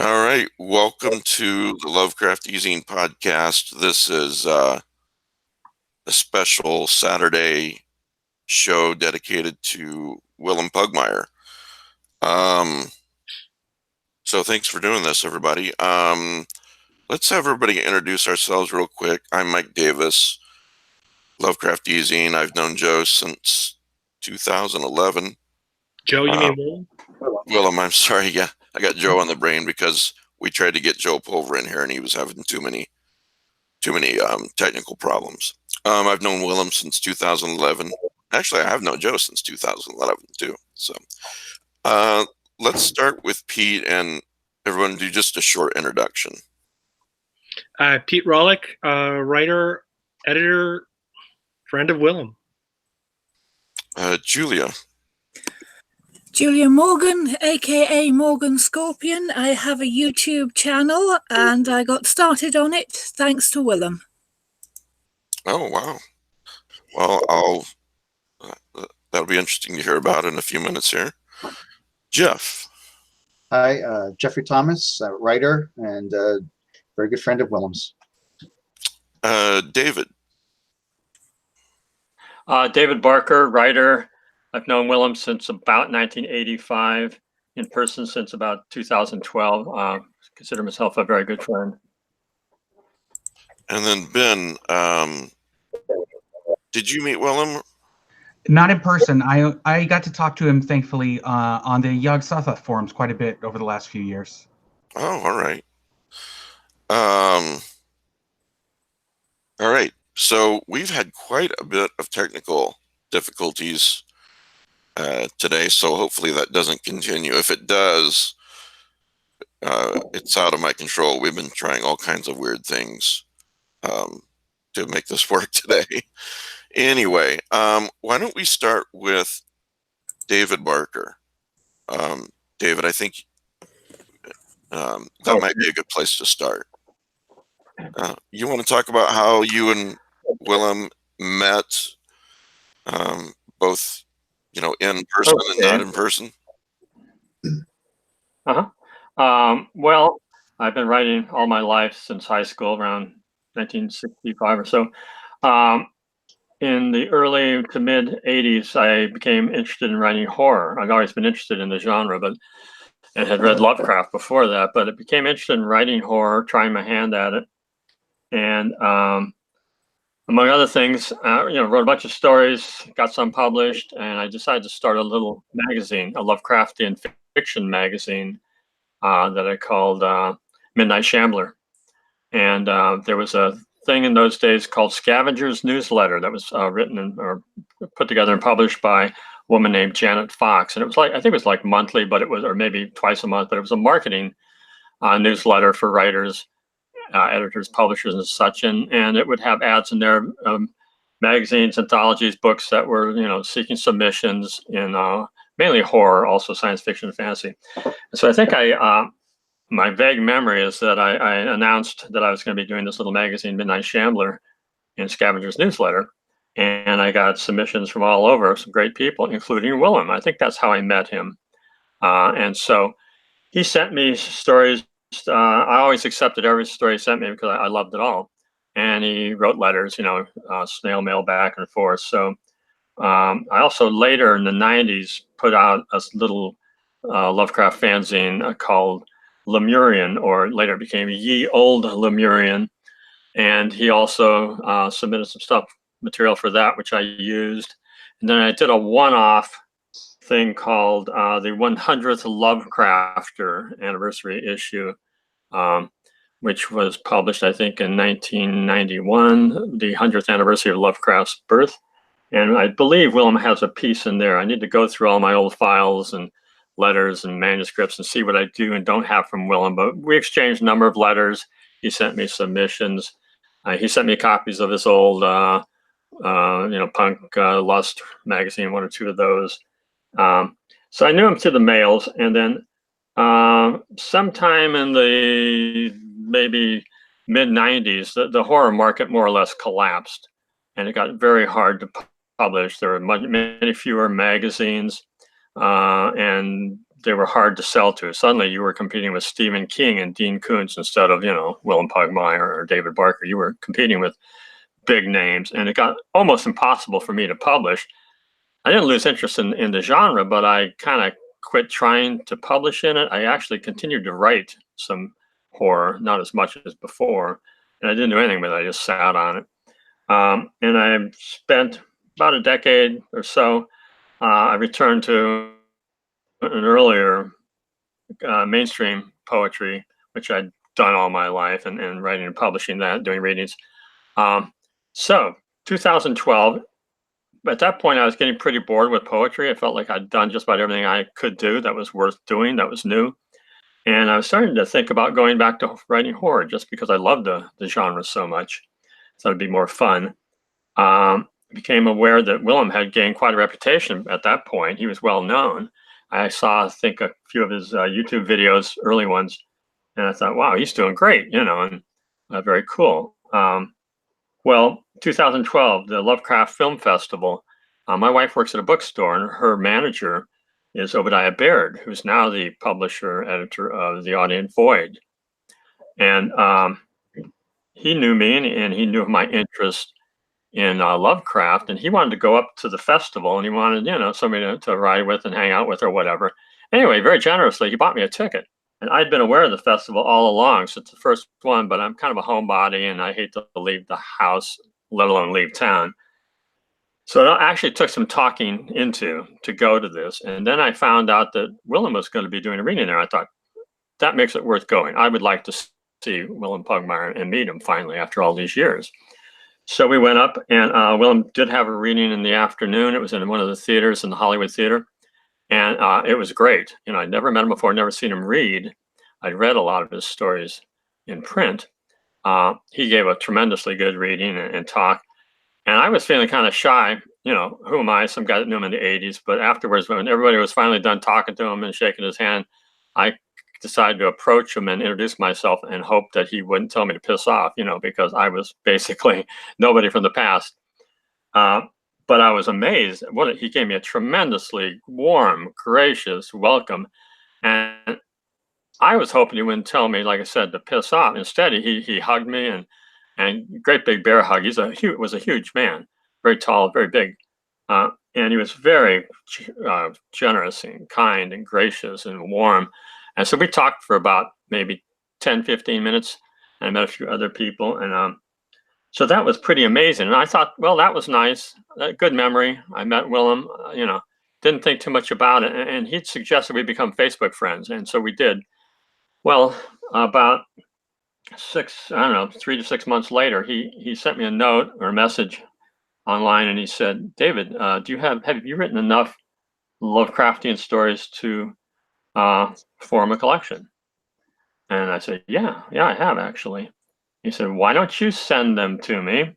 All right, welcome to the Lovecraftian podcast. This is a special Saturday show dedicated to Willem Pugmire. So thanks for doing this, everybody. Let's have everybody introduce ourselves real quick. I'm Mike Davis, Lovecraftian. I've known Joe since 2011. Joe, you mean Willem? Willem, I'm sorry. Yeah, I got Joe on the brain because we tried to get Joe Pulver in here and he was having too many technical problems. I've known Willem since 2011. Actually, I have known Joe since 2011 too. So let's start with Pete and everyone do just a short introduction. Pete Rawlik, writer, editor, friend of Willem. Julia. Julia Morgan, aka Morgan Scorpion. I have a YouTube channel and I got started on it thanks to Willem. Oh, wow. Well, that'll be interesting to hear about in a few minutes here. Jeff. Hi, Jeffrey Thomas, writer and very good friend of Willem's. David. David Barker, writer. I've known Willem since about 1985, in person since about 2012. Consider myself a very good friend. And then Ben, did you meet Willem? Not in person. I got to talk to him, thankfully, on the Yog Sothoth forums quite a bit over the last few years. Oh, all right. All right. So we've had quite a bit of technical difficulties today, so hopefully that doesn't continue. If it does, it's out of my control. We've been trying all kinds of weird things to make this work today. Anyway, why don't we start with David Barker? David, I think that might be a good place to start. You want to talk about how you and Willem met, both, in person and not in person? Well, I've been writing all my life since high school, around 1965 or so. In the early to mid 80s, I became interested in writing horror. I'd always been interested in the genre, and had read Lovecraft before that, but I became interested in writing horror, trying my hand at it. And among other things, wrote a bunch of stories, got some published, and I decided to start a little magazine, a Lovecraftian fiction magazine that I called Midnight Shambler. And there was a thing in those days called Scavenger's Newsletter that was written or put together and published by a woman named Janet Fox. And it was I think it was like monthly, or maybe twice a month, but it was a marketing newsletter for writers, editors, publishers, and such. And it would have ads in there, magazines, anthologies, books that were, seeking submissions in mainly horror, also science fiction and fantasy. And so I think my vague memory is that I announced that I was going to be doing this little magazine, Midnight Shambler, in Scavenger's Newsletter. And I got submissions from all over, some great people, including Willem. I think that's how I met him. And so he sent me stories. I always accepted every story he sent me because I loved it all. And he wrote letters, snail mail back and forth. So I also later in the 90s put out a little Lovecraft fanzine called Lemurian, or later became Ye Old Lemurian. And he also submitted some material for that, which I used. And then I did a one-off thing called the 100th Lovecrafter anniversary issue, which was published, I think, in 1991, the 100th anniversary of Lovecraft's birth. And I believe Willem has a piece in there. I need to go through all my old files and letters and manuscripts and see what I do and don't have from Willem. But we exchanged a number of letters. He sent me submissions. He sent me copies of his old, Punk Lust magazine, one or two of those. So I knew him through the mails. And then sometime in the maybe mid-90s, the horror market more or less collapsed. And it got very hard to publish. There were many fewer magazines. and they were hard to sell to. Suddenly you were competing with Stephen King and Dean Koontz instead of, Willem Pugmire or David Barker. You were competing with big names, and it got almost impossible for me to publish. I didn't lose interest in the genre, but I kind of quit trying to publish in it. I actually continued to write some horror, not as much as before, and I didn't do anything with it. I just sat on it. And I spent about a decade or so. I returned to an earlier mainstream poetry, which I'd done all my life, and writing and publishing that, doing readings. So 2012, at that point, I was getting pretty bored with poetry. I felt like I'd done just about everything I could do that was worth doing, that was new. And I was starting to think about going back to writing horror just because I loved the genre so much. So it'd be more fun. Became aware that Willem had gained quite a reputation at that point. He was well known. I saw, I think, a few of his YouTube videos, early ones, and I thought, wow, he's doing great, and very cool. Well, 2012, the Lovecraft Film Festival, my wife works at a bookstore, and her manager is Obadiah Baird, who's now the publisher, editor of The Audience Void. And he knew me, and he knew my interest in Lovecraft, and he wanted to go up to the festival, and he wanted, somebody to ride with and hang out with or whatever. Anyway, very generously, he bought me a ticket. And I'd been aware of the festival all along since the first one, but I'm kind of a homebody and I hate to leave the house, let alone leave town. So it actually took some talking into to go to this. And then I found out that Willem was going to be doing a reading there. I thought, that makes it worth going. I would like to see Willem Pugmire and meet him finally after all these years. So we went up, and Willem did have a reading in the afternoon. It was in one of the theaters in the Hollywood Theater. And it was great. I'd never met him before, never seen him read. I'd read a lot of his stories in print. He gave a tremendously good reading and talk. And I was feeling kind of shy. Who am I? Some guy that knew him in the 80s. But afterwards, when everybody was finally done talking to him and shaking his hand, I decided to approach him and introduce myself and hope that he wouldn't tell me to piss off, because I was basically nobody from the past. But I was amazed. He gave me a tremendously warm, gracious welcome. And I was hoping he wouldn't tell me, like I said, to piss off. Instead, he hugged me and great big bear hug. He was a huge man, very tall, very big. And he was very generous and kind and gracious and warm. And so we talked for about maybe 10, 15 minutes. And I met a few other people. And so that was pretty amazing. And I thought, well, that was nice. Good memory. I met Willem, didn't think too much about it. And he'd suggested we become Facebook friends. And so we did. Well, about 3 to 6 months later, he sent me a note or a message online. And he said, David, have you written enough Lovecraftian stories to form a collection? And I said, yeah, I have actually. He said, why don't you send them to me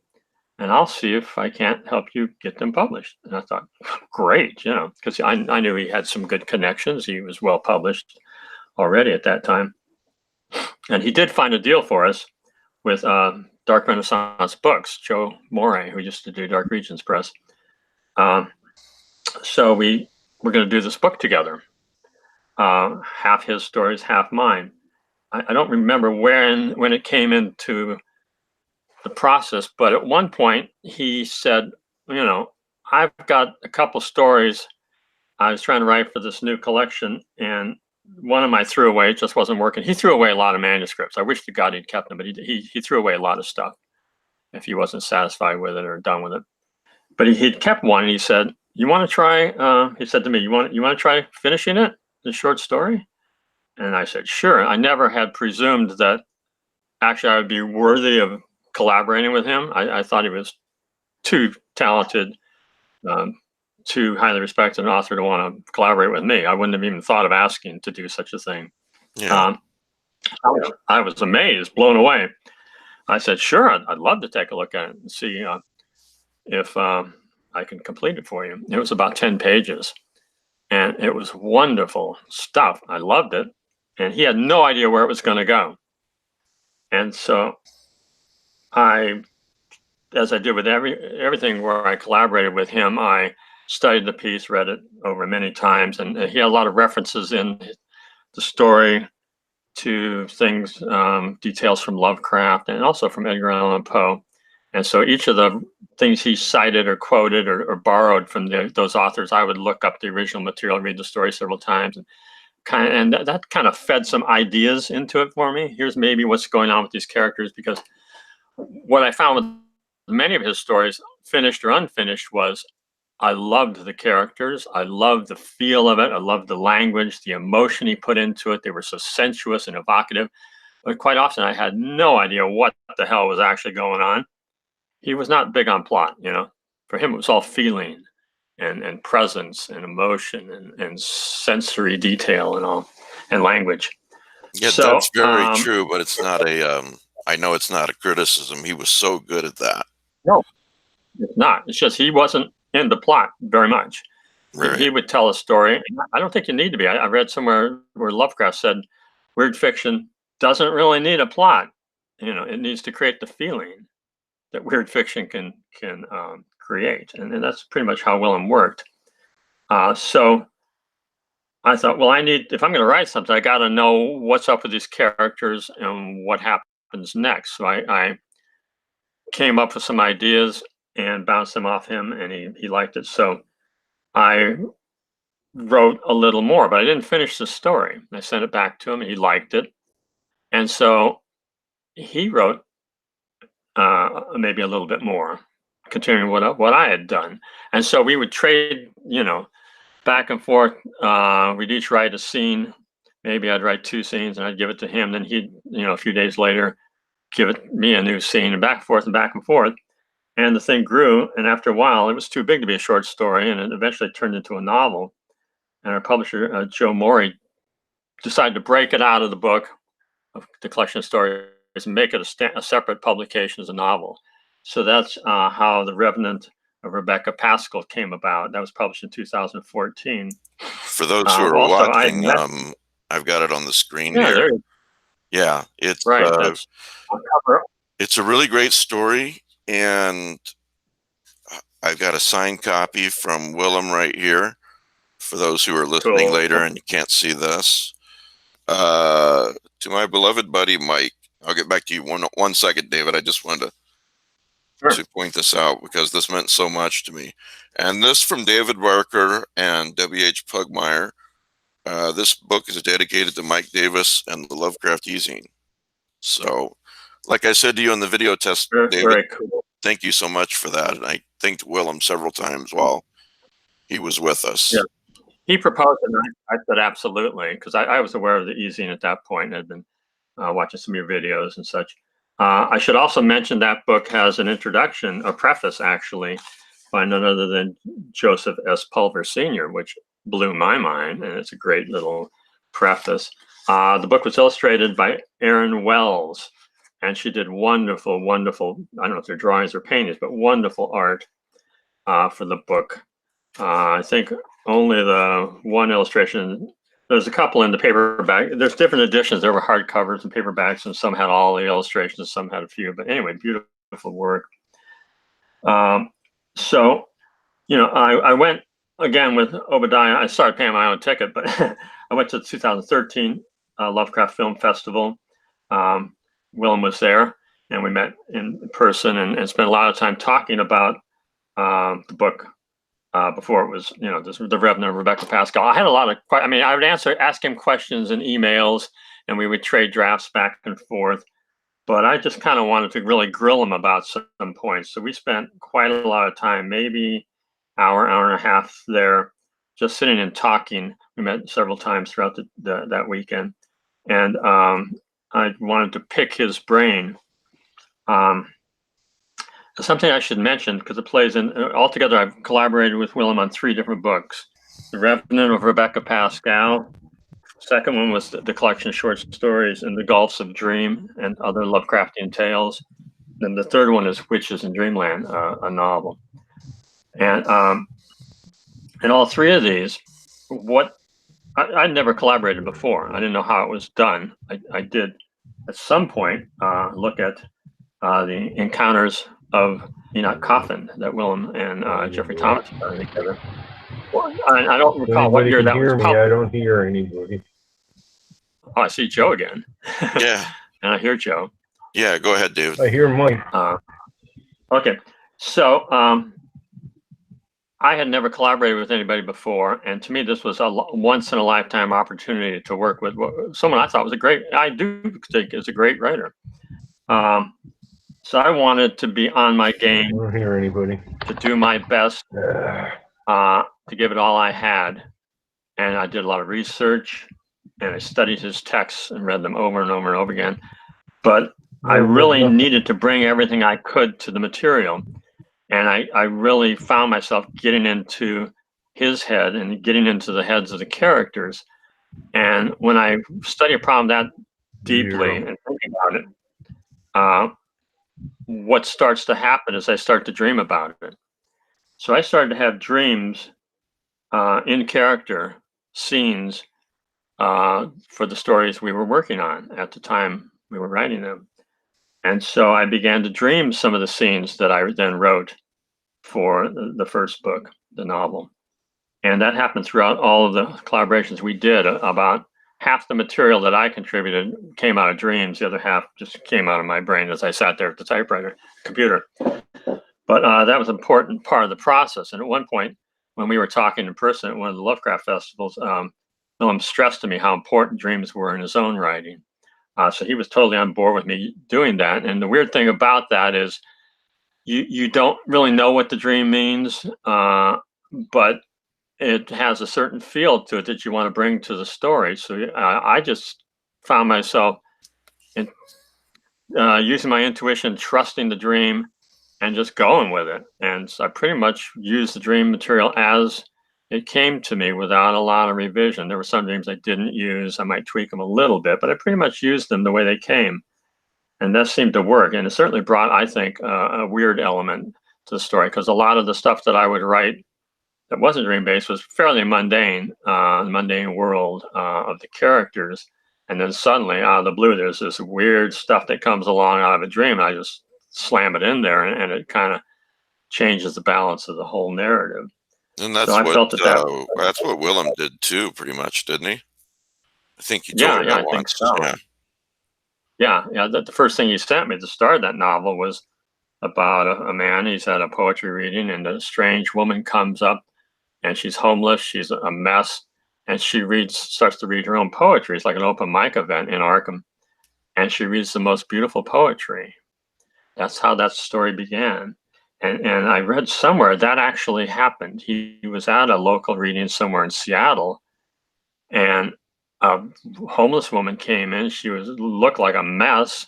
and I'll see if I can't help you get them published. And I thought, great, because I knew he had some good connections. He was well published already at that time. And he did find a deal for us with Dark Renaissance Books, Joe Moray, who used to do Dark Regions Press. So we're going to do this book together. Half his stories, half mine. I don't remember when it came into the process, but at one point he said, I've got a couple stories I was trying to write for this new collection, and one of them I threw away. It just wasn't working. He threw away a lot of manuscripts. I wish to God he'd kept them, but he threw away a lot of stuff if he wasn't satisfied with it or done with it. But he'd kept one, and he said, you want to try, he said to me, you want to try finishing it, the short story? And I said, sure. I never had presumed that actually I would be worthy of collaborating with him. I thought he was too talented, too highly respected an author to want to collaborate with me. I wouldn't have even thought of asking to do such a thing. Yeah. I was amazed, blown away. I said, sure, I'd love to take a look at it and see if I can complete it for you. It was about 10 pages. And it was wonderful stuff. I loved it. And he had no idea where it was going to go. And so as I did with everything where I collaborated with him, I studied the piece, read it over many times, and he had a lot of references in the story to things, details from Lovecraft and also from Edgar Allan Poe. And so each of the things he cited or quoted or borrowed from those authors, I would look up the original material, read the story several times, and that kind of fed some ideas into it for me. Here's maybe what's going on with these characters, because what I found with many of his stories, finished or unfinished, was I loved the characters. I loved the feel of it. I loved the language, the emotion he put into it. They were so sensuous and evocative. But quite often I had no idea what the hell was actually going on. He was not big on plot, you know. For him, it was all feeling and presence and emotion and sensory detail and all, and language. Yeah, So, that's very true, but it's not a, I know it's not a criticism. He was so good at that. No, it's not. It's just he wasn't in the plot very much. Right. He would tell a story. I don't think you need to be. I read somewhere where Lovecraft said weird fiction doesn't really need a plot. You know, it needs to create the feeling that weird fiction can create, and that's pretty much how Willem worked. So I thought, well, if I'm going to write something, I got to know what's up with these characters and what happens next. So I came up with some ideas and bounced them off him, and he liked it. So I wrote a little more, but I didn't finish the story. I sent it back to him, and he liked it. And so he wrote maybe a little bit more, continuing what I had done. And so we would trade, you know, back and forth. We'd each write a scene. Maybe I'd write 2 scenes and I'd give it to him. Then he'd, you know, a few days later, give me a new scene, and back and forth and back and forth. And the thing grew. And after a while, it was too big to be a short story. And it eventually turned into a novel. And our publisher, Joe Morey, decided to break it out of the book, of the collection of stories, and make it a separate publication as a novel. So that's how The Revenant of Rebecca Pascal came about. That was published in 2014. For those who are watching, I've got it on the screen here. Yeah, it's right. It's a really great story, and I've got a signed copy from Willem right here. For those who are listening later and you can't see this, to my beloved buddy Mike. I'll get back to you one second, David. I just wanted to point this out because this meant so much to me. And this from David Barker and W.H. Pugmire. This book is dedicated to Mike Davis and the Lovecraft easing. So, like I said to you in the video test, David, very cool. Thank you so much for that. And I thanked Willem several times while he was with us. Yeah. He proposed it, and I said absolutely, because I was aware of the easing at that point and had been watching some of your videos and such. I should also mention that book has an introduction, a preface actually, by none other than Joseph S. Pulver Sr., which blew my mind, and it's a great little preface. The book was illustrated by Erin Wells, and she did wonderful, wonderful, I don't know if they're drawings or paintings, but wonderful art for the book. I think only the one illustration, there's a couple in the paperback. There's different editions. There were hardcovers and paperbacks, and some had all the illustrations, some had a few. But anyway, beautiful work. So, you know, I went again with Obadiah. I started paying my own ticket, but I went to the 2013 Lovecraft Film Festival. Willem was there, and we met in person and spent a lot of time talking about the book. Before it was, you know, The Revenant of Rebecca Pascal. I had a lot of, I mean, I would ask him questions in emails, and we would trade drafts back and forth. But I just kind of wanted to really grill him about some points. So we spent quite a lot of time, maybe hour and a half there, just sitting and talking. We met several times throughout that weekend. And I wanted to pick his brain. Something I should mention, because it plays in, altogether I've collaborated with Willem on 3 different books. The Revenant of Rebecca Pascal. Second one was the collection of short stories In the Gulfs of Dream and Other Lovecraftian Tales. Then the third one is Witches in Dreamland, a novel. And in all 3 of these, I'd never collaborated before. I didn't know how it was done. I did at some point look at the encounters of Enoch Coffin that Willem and Jeffrey Thomas put together. Well, I don't recall what year that was published. I don't hear anybody. Oh, I see Joe again. Yeah. And I hear Joe. Yeah, go ahead, David. I hear Mike. Okay, so I had never collaborated with anybody before, and to me, this was a once in a lifetime opportunity to work with someone I thought was I do think is a great writer. So I wanted to be on my game. I don't hear anybody. To do my best to give it all I had, and I did a lot of research, and I studied his texts and read them over and over and over again. But I really needed to bring everything I could to the material. And I really found myself getting into his head and getting into the heads of the characters. And when I study a problem that deeply and think about it, what starts to happen is I start to dream about it. So I started to have dreams in character scenes for the stories we were working on at the time we were writing them. And so I began to dream some of the scenes that I then wrote for the first book, the novel. And that happened throughout all of the collaborations we did. About half the material that I contributed came out of dreams. The other half just came out of my brain as I sat there at the computer. But that was an important part of the process. And at one point, when we were talking in person at one of the Lovecraft festivals, Willem stressed to me how important dreams were in his own writing. So he was totally on board with me doing that. And the weird thing about that is you don't really know what the dream means, but it has a certain feel to it that you want to bring to the story. So I just found myself using my intuition, trusting the dream, and just going with it. And so I pretty much used the dream material as it came to me without a lot of revision. There were some dreams I didn't use. I might tweak them a little bit, but I pretty much used them the way they came. And that seemed to work. And it certainly brought, I think, a weird element to the story, because a lot of the stuff that I would write that wasn't dream-based was fairly mundane, the mundane world of the characters. And then suddenly, out of the blue, there's this weird stuff that comes along out of a dream. And I just slam it in there, and it kind of changes the balance of the whole narrative. And that's so that's what Willem did too, pretty much, didn't he? I think he told me that once. Think so. Yeah. The first thing he sent me to start that novel was about a man. He's at a poetry reading, and a strange woman comes up, and she's homeless. She's a mess, and she starts to read her own poetry. It's like an open mic event in Arkham, and she reads the most beautiful poetry. That's how that story began. And I read somewhere that actually happened. He was at a local reading somewhere in Seattle, and a homeless woman came in. She looked like a mess,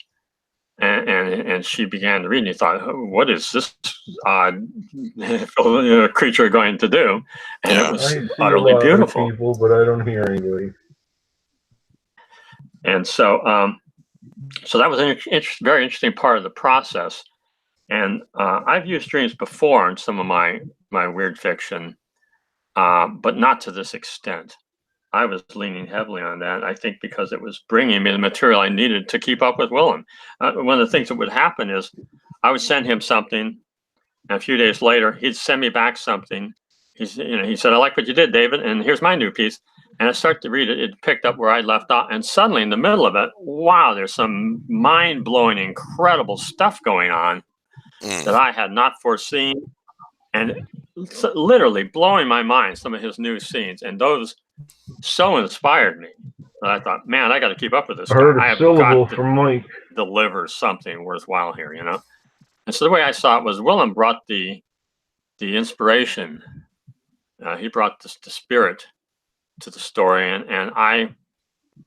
and she began to read. And he thought, what is this odd creature going to do? And it was utterly beautiful. People, but I don't hear anybody. And so, so that was a very interesting part of the process. And I've used dreams before in some of my weird fiction, but not to this extent. I was leaning heavily on that, I think, because it was bringing me the material I needed to keep up with Willem. One of the things that would happen is I would send him something, and a few days later, he'd send me back something. He said, I like what you did, David, and here's my new piece. And I start to read it. It picked up where I left off. And suddenly, in the middle of it, wow, there's some mind-blowing, incredible stuff going on that I had not foreseen, and literally blowing my mind, some of his new scenes. And those so inspired me that I thought, man, I got to keep up with this. I have got to deliver something worthwhile here, And so the way I saw it was Willem brought the inspiration. He brought the spirit to the story, and I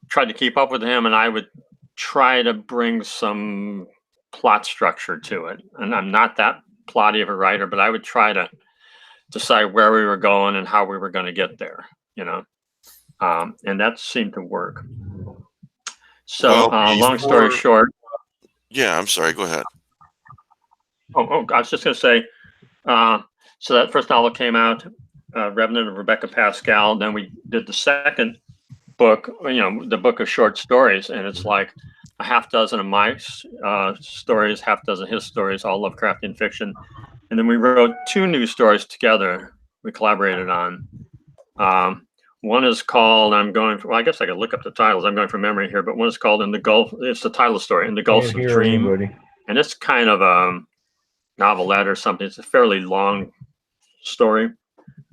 tried to keep up with him, and I would try to bring some plot structure to it. And I'm not that plotty of a writer, but I would try to decide where we were going and how we were going to get there, and that seemed to work. So long story short. Yeah, I'm sorry, go ahead. Oh, I was just going to say, so that first novel came out, Revenant of Rebecca Pascal. Then we did the second book, the book of short stories, and it's like a half dozen of my stories, half dozen of his stories, all Lovecraftian fiction. And then we wrote 2 new stories together. We collaborated on. One is called, well, I guess I could look up the titles. I'm going from memory here, but one is called In the Gulf. It's the title story, In the Gulfs Can't of hear Dream. anybody. And it's kind of a novelette or something. It's a fairly long story.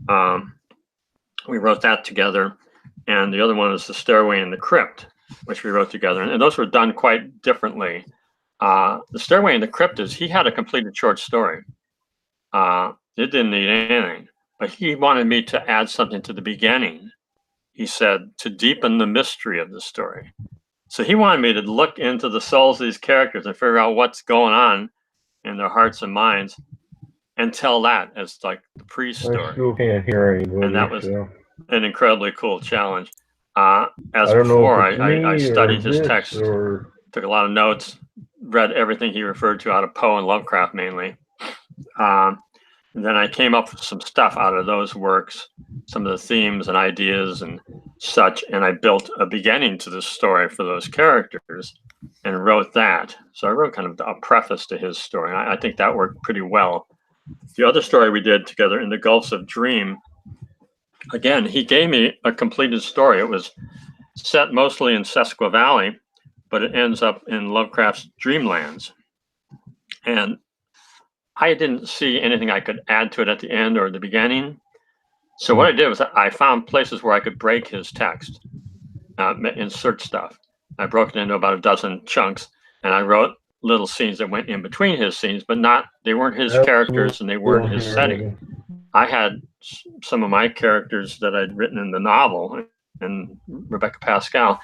We wrote that together. And the other one is The Stairway in the Crypt, which we wrote together. And those were done quite differently. The Stairway in the Crypt is, he had a completed short story. It didn't need anything, but he wanted me to add something to the beginning. He said, to deepen the mystery of the story. So he wanted me to look into the souls of these characters and figure out what's going on in their hearts and minds and tell that as like the I pre-story. still can't hear anybody. And that was so. an incredibly cool challenge. As I don't know before, if it's me I studied or his this text, or took a lot of notes, read everything he referred to out of Poe and Lovecraft mainly. And then I came up with some stuff out of those works, some of the themes and ideas and such, and I built a beginning to the story for those characters and wrote that. So I wrote kind of a preface to his story. And I think that worked pretty well. The other story we did together, In the Gulfs of Dream, again, he gave me a completed story. It was set mostly in Sesqua Valley, but it ends up in Lovecraft's Dreamlands. And I didn't see anything I could add to it at the end or the beginning. So what I did was I found places where I could break his text, insert stuff. I broke it into about a dozen chunks, and I wrote little scenes that went in between his scenes, but they weren't his characters and they weren't his setting. I had some of my characters that I'd written in the novel, and Rebecca Pascal,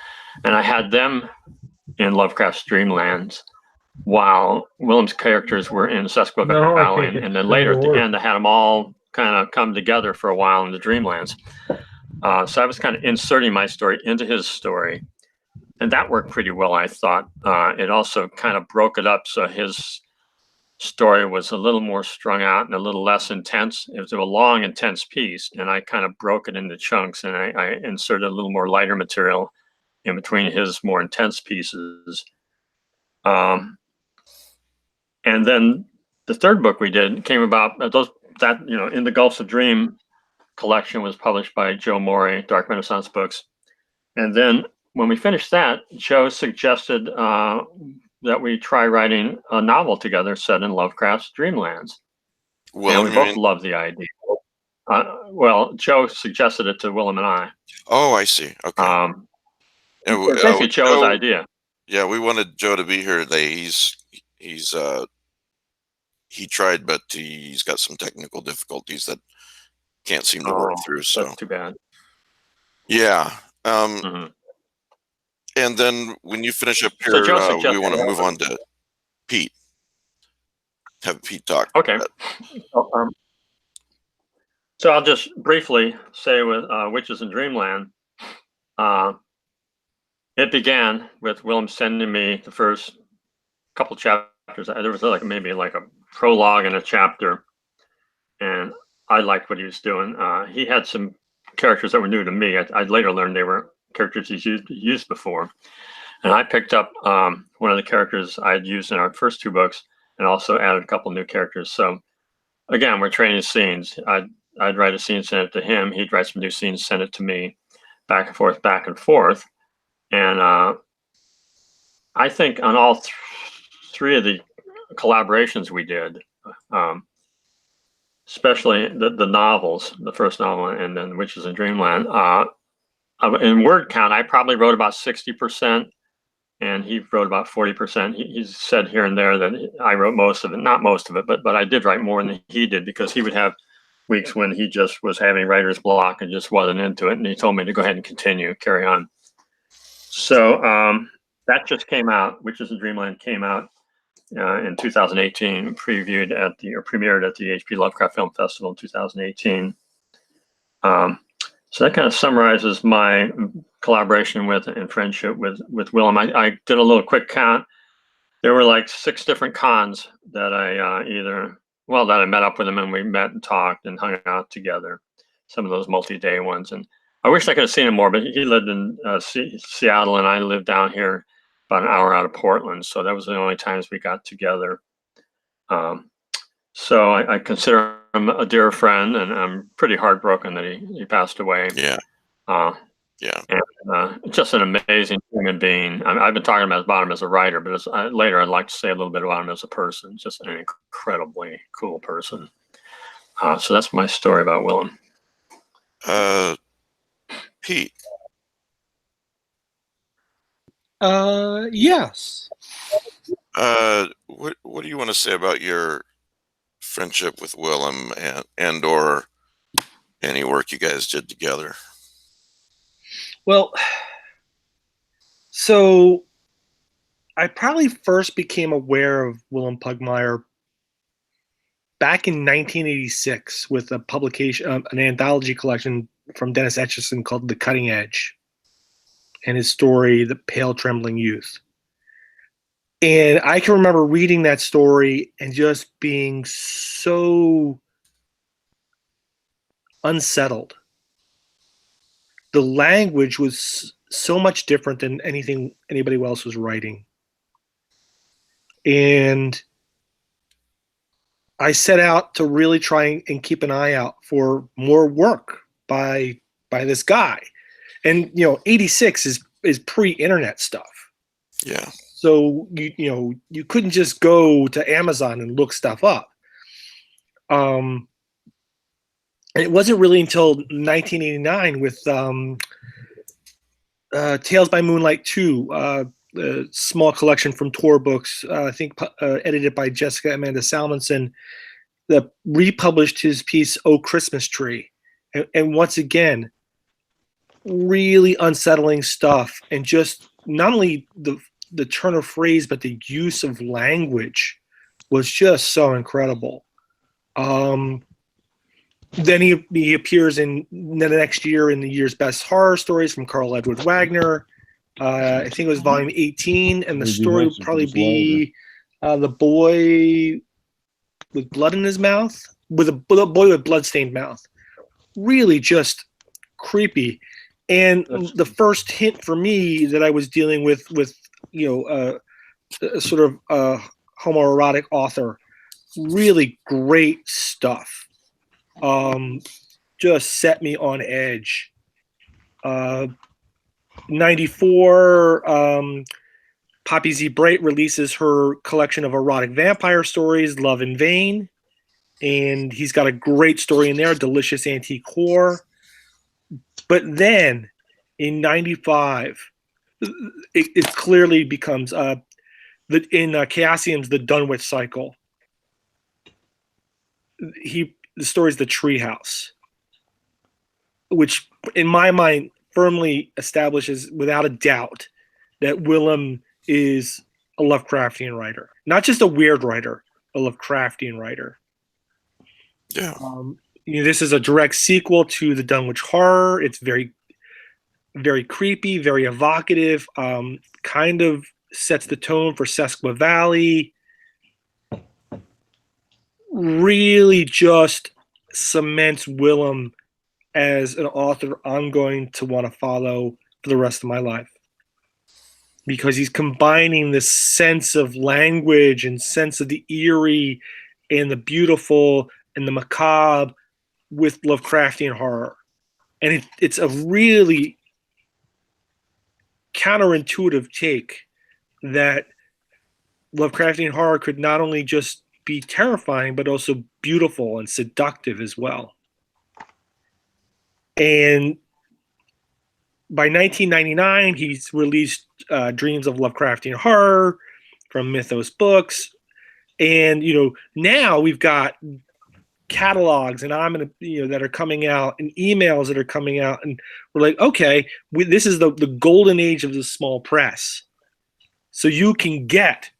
and I had them in Lovecraft's Dreamlands, while Willem's characters were in Sesqua Valley. And then later at the end, I had them all kind of come together for a while in the Dreamlands. So I was kind of inserting my story into his story. And that worked pretty well, I thought. It also kind of broke it up so his story was a little more strung out and a little less intense. It was a long, intense piece, and I kind of broke it into chunks, and I inserted a little more lighter material in between his more intense pieces. And then the third book we did came about, In the Gulfs of Dream collection was published by Joe Morey, Dark Renaissance Books. And then when we finished that, Joe suggested that we try writing a novel together set in Lovecraft's Dreamlands. And we both loved the idea. Well, Joe suggested it to Willem and I. Oh, I see. Okay. Basically Joe's idea. Yeah, we wanted Joe to be here today. He tried, but he's got some technical difficulties that can't seem to work through. So that's too bad. Yeah. And then when you finish up here, we want to move on to Pete. Have Pete talk. Okay. So I'll just briefly say with Witches in Dreamland, it began with Willem sending me the first couple chapters. There was maybe a prologue and a chapter, and I liked what he was doing. He had some characters that were new to me. I later learned they were characters he's used before, and I picked up one of the characters I had used in our first 2 books, and also added a couple new characters. So again, we're trading scenes. I'd write a scene, send it to him. He'd write some new scenes, send it to me, back and forth, back and forth. And I think on all 3 of the collaborations we did, especially the novels, the first novel and then Witches in Dreamland, in word count, I probably wrote about 60%, and he wrote about 40%. He said here and there that I wrote most of it, not most of it, but I did write more than he did, because he would have weeks when he just was having writer's block and just wasn't into it, and he told me to go ahead and carry on. So that just came out. Witches in Dreamland came out in 2018, premiered at the HP Lovecraft Film Festival in 2018. So that kind of summarizes my collaboration with and friendship with Willem. I did a little quick count. There were 6 different cons that I met up with him, and we met and talked and hung out together. Some of those multi-day ones. And I wish I could have seen him more, but he lived in Seattle, and I lived down here about an hour out of Portland. So that was the only times we got together. So I consider him a dear friend, and I'm pretty heartbroken that he passed away. Yeah. Uh, Yeah. and just an amazing human being. I've been talking about him as a writer, but later I'd like to say a little bit about him as a person. Just an incredibly cool person. So that's my story about Willem. Pete. Yes. What do you want to say about your friendship with Willem and or any work you guys did together? Well, so I probably first became aware of Willem Pugmire back in 1986 with a publication, an anthology collection from Dennis Etchison called The Cutting Edge, and his story, The Pale Trembling Youth. And I can remember reading that story and just being so unsettled. The language was so much different than anything anybody else was writing. And I set out to really try and keep an eye out for more work by this guy. And 86 is pre-internet stuff. Yeah. So you couldn't just go to Amazon and look stuff up. And it wasn't really until 1989 with Tales by Moonlight 2, a small collection from Tor Books, I think edited by Jessica Amanda Salmonson, that republished his piece, Oh Christmas Tree. And once again, really unsettling stuff. And just not only the turn of phrase, but the use of language was just so incredible. Then he appears in the next year in the year's best horror stories from Carl Edward Wagner. I think it was volume 18, and the story would probably be the boy with blood in his mouth, with a boy with blood-stained mouth. Really just creepy. And the first hint for me that I was dealing with a sort of homoerotic author. Really great stuff. Just set me on edge. 94, Poppy Z. Bright releases her collection of erotic vampire stories, Love in Vain. And he's got a great story in there, Delicious Antique Horror. But then in 95, it clearly becomes in Chaosium's The Dunwich Cycle. The story is The Treehouse, which in my mind firmly establishes without a doubt that Willem is a Lovecraftian writer, not just a weird writer, a Lovecraftian writer. Yeah. This is a direct sequel to the Dunwich Horror. It's very, very creepy, very evocative, kind of sets the tone for Sesqua Valley. Really just cements Willem as an author I'm going to want to follow for the rest of my life. Because he's combining this sense of language and sense of the eerie and the beautiful and the macabre with Lovecraftian horror. And it's a really counterintuitive take that Lovecraftian horror could not only just be terrifying, but also beautiful and seductive as well. And by 1999, he's released Dreams of Lovecraftian Horror from Mythos Books. And, now we've got catalogs and that are coming out and emails that are coming out. And we're like, okay, this is the golden age of the small press. So you can get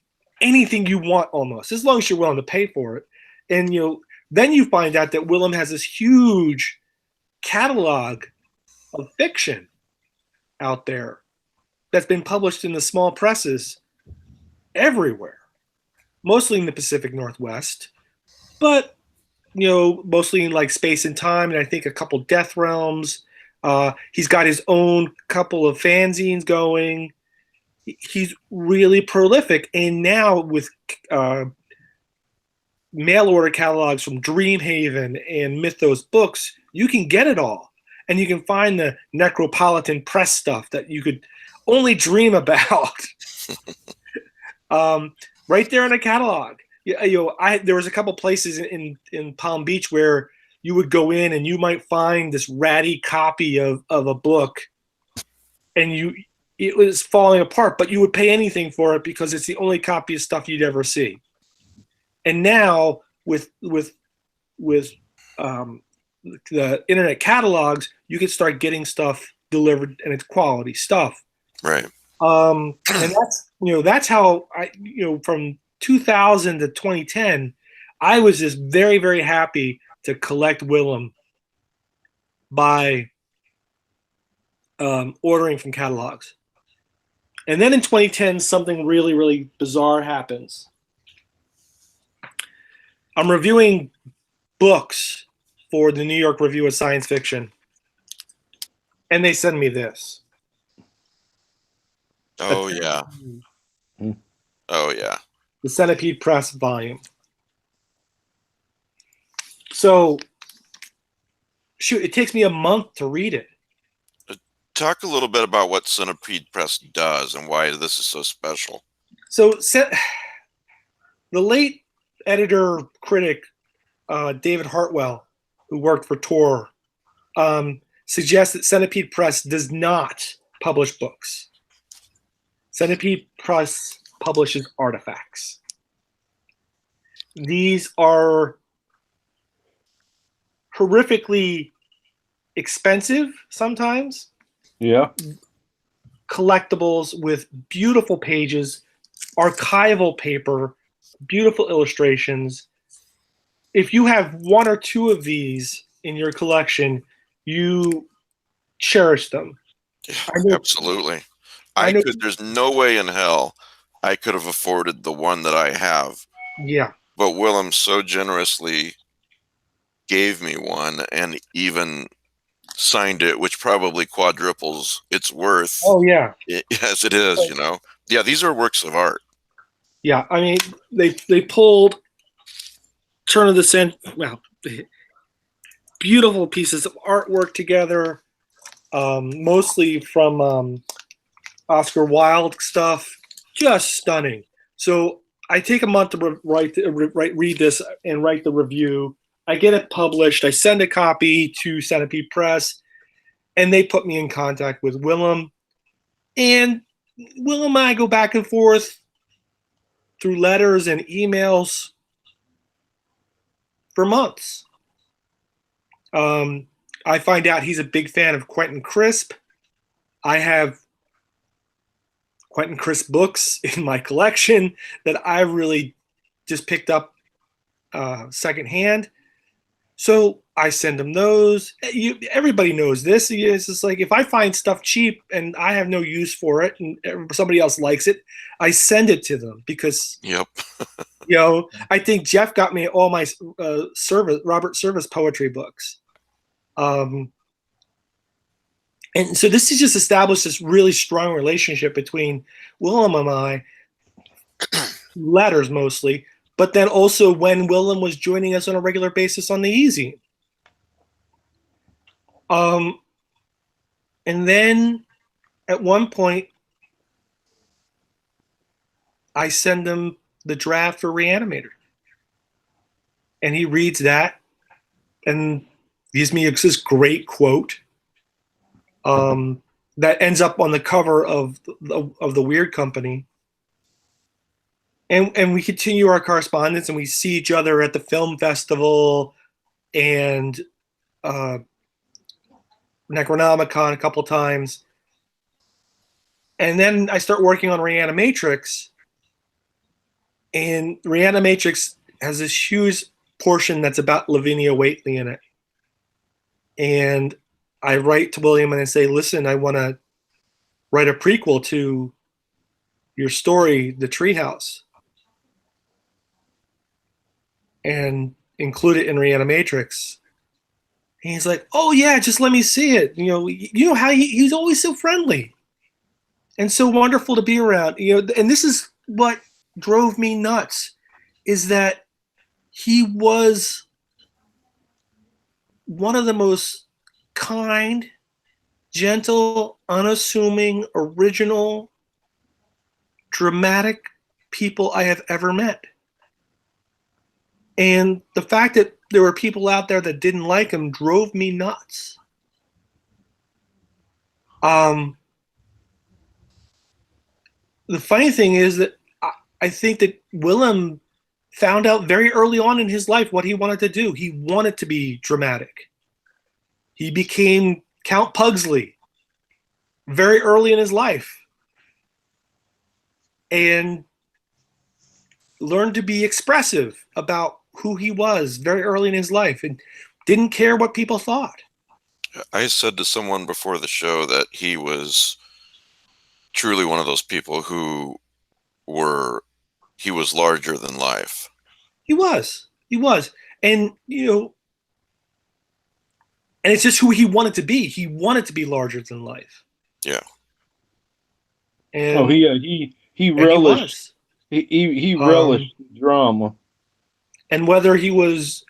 anything you want almost, as long as you're willing to pay for it. And, then you find out that Willem has this huge catalog of fiction out there that's been published in the small presses everywhere, mostly in the Pacific Northwest, but mostly in like Space and Time, and I think a couple Death Realms. He's got his own couple of fanzines going. He's really prolific, and now with mail order catalogs from Dreamhaven and Mythos Books, you can get it all. And you can find the Necropolitan Press stuff that you could only dream about. Right there in a catalog. There was a couple places in Palm Beach where you would go in and you might find this ratty copy of a book, and it was falling apart, but you would pay anything for it because it's the only copy of stuff you'd ever see. And now with the internet catalogs, you can start getting stuff delivered, and it's quality stuff. Right. And that's how from 2000 to 2010, I was just very, very happy to collect Willem by ordering from catalogs. And then in 2010, something really, really bizarre happens. I'm reviewing books for the New York Review of Science Fiction, and they send me this. Oh, yeah. Oh, yeah. The Centipede Press volume. So, shoot, it takes me a month to read it. Talk a little bit about what Centipede Press does and why this is so special. So, the late editor critic David Hartwell, who worked for Tor, suggests that Centipede Press does not publish books. Centipede Press publishes artifacts. These are horrifically expensive sometimes. Yeah. Collectibles with beautiful pages, archival paper, beautiful illustrations. If you have one or two of these in your collection, you cherish them. Absolutely. There's no way in hell I could have afforded the one that I have. Yeah. But Willem so generously gave me one and even signed it, which probably quadruples its worth. Oh, yeah. Yes, it is, Yeah, these are works of art. Yeah, I mean, they pulled turn of the century, beautiful pieces of artwork together, mostly from Oscar Wilde stuff, just stunning. So I take a month to read this and write the review. I get it published. I send a copy to Centipede Press, and they put me in contact with Willem. And Willem and I go back and forth through letters and emails for months. I find out he's a big fan of Quentin Crisp. I have Quentin Crisp books in my collection that I really just picked up secondhand. So I send him those. Everybody knows this. It's just like if I find stuff cheap and I have no use for it and somebody else likes it, I send it to them because, Yep. I think Jeff got me all my Robert Service poetry books. And so this has just established this really strong relationship between Willem and I, letters mostly, but then also when Willem was joining us on a regular basis on the Easy. And then at one point, I send him the draft for Reanimator. And he reads that and gives me this great quote that ends up on the cover of the Weird Company. And we continue our correspondence, and we see each other at the film festival and Necronomicon a couple times. And then I start working on Reanimatrix, and Reanimatrix has this huge portion that's about Lavinia Waitley in it. And I write to William and I say, listen, I want to write a prequel to your story, The Treehouse, and include it in Reanimatrix. And he's like, oh yeah, just let me see it. You know how he's always so friendly and so wonderful to be around. And this is what drove me nuts, is that he was one of the most kind, gentle, unassuming, original, dramatic people I have ever met. And the fact that there were people out there that didn't like him drove me nuts. The funny thing is that I think that Willem found out very early on in his life what he wanted to do. He wanted to be dramatic. He became Count Pugsley very early in his life and learned to be expressive about who he was very early in his life and didn't care what people thought. I said to someone before the show that he was truly one of those people who he was larger than life. He was. And, and it's just who he wanted to be. He wanted to be larger than life. Yeah. And he relished. He relished drama. And whether he was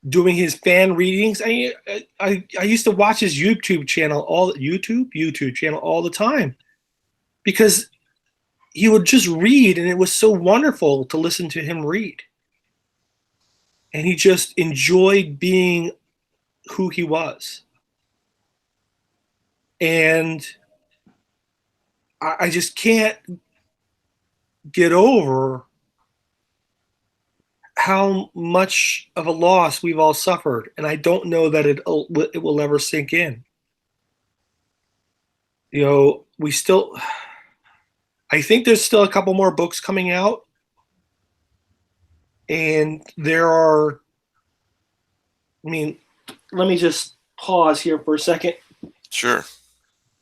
doing his fan readings, I used to watch his YouTube channel all the time, because he would just read, and it was so wonderful to listen to him read. And he just enjoyed being who he was. And I just can't get over how much of a loss we've all suffered, and I don't know that it will ever sink in. We still, I think there's still a couple more books coming out, and there are, let me just pause here for a second. Sure.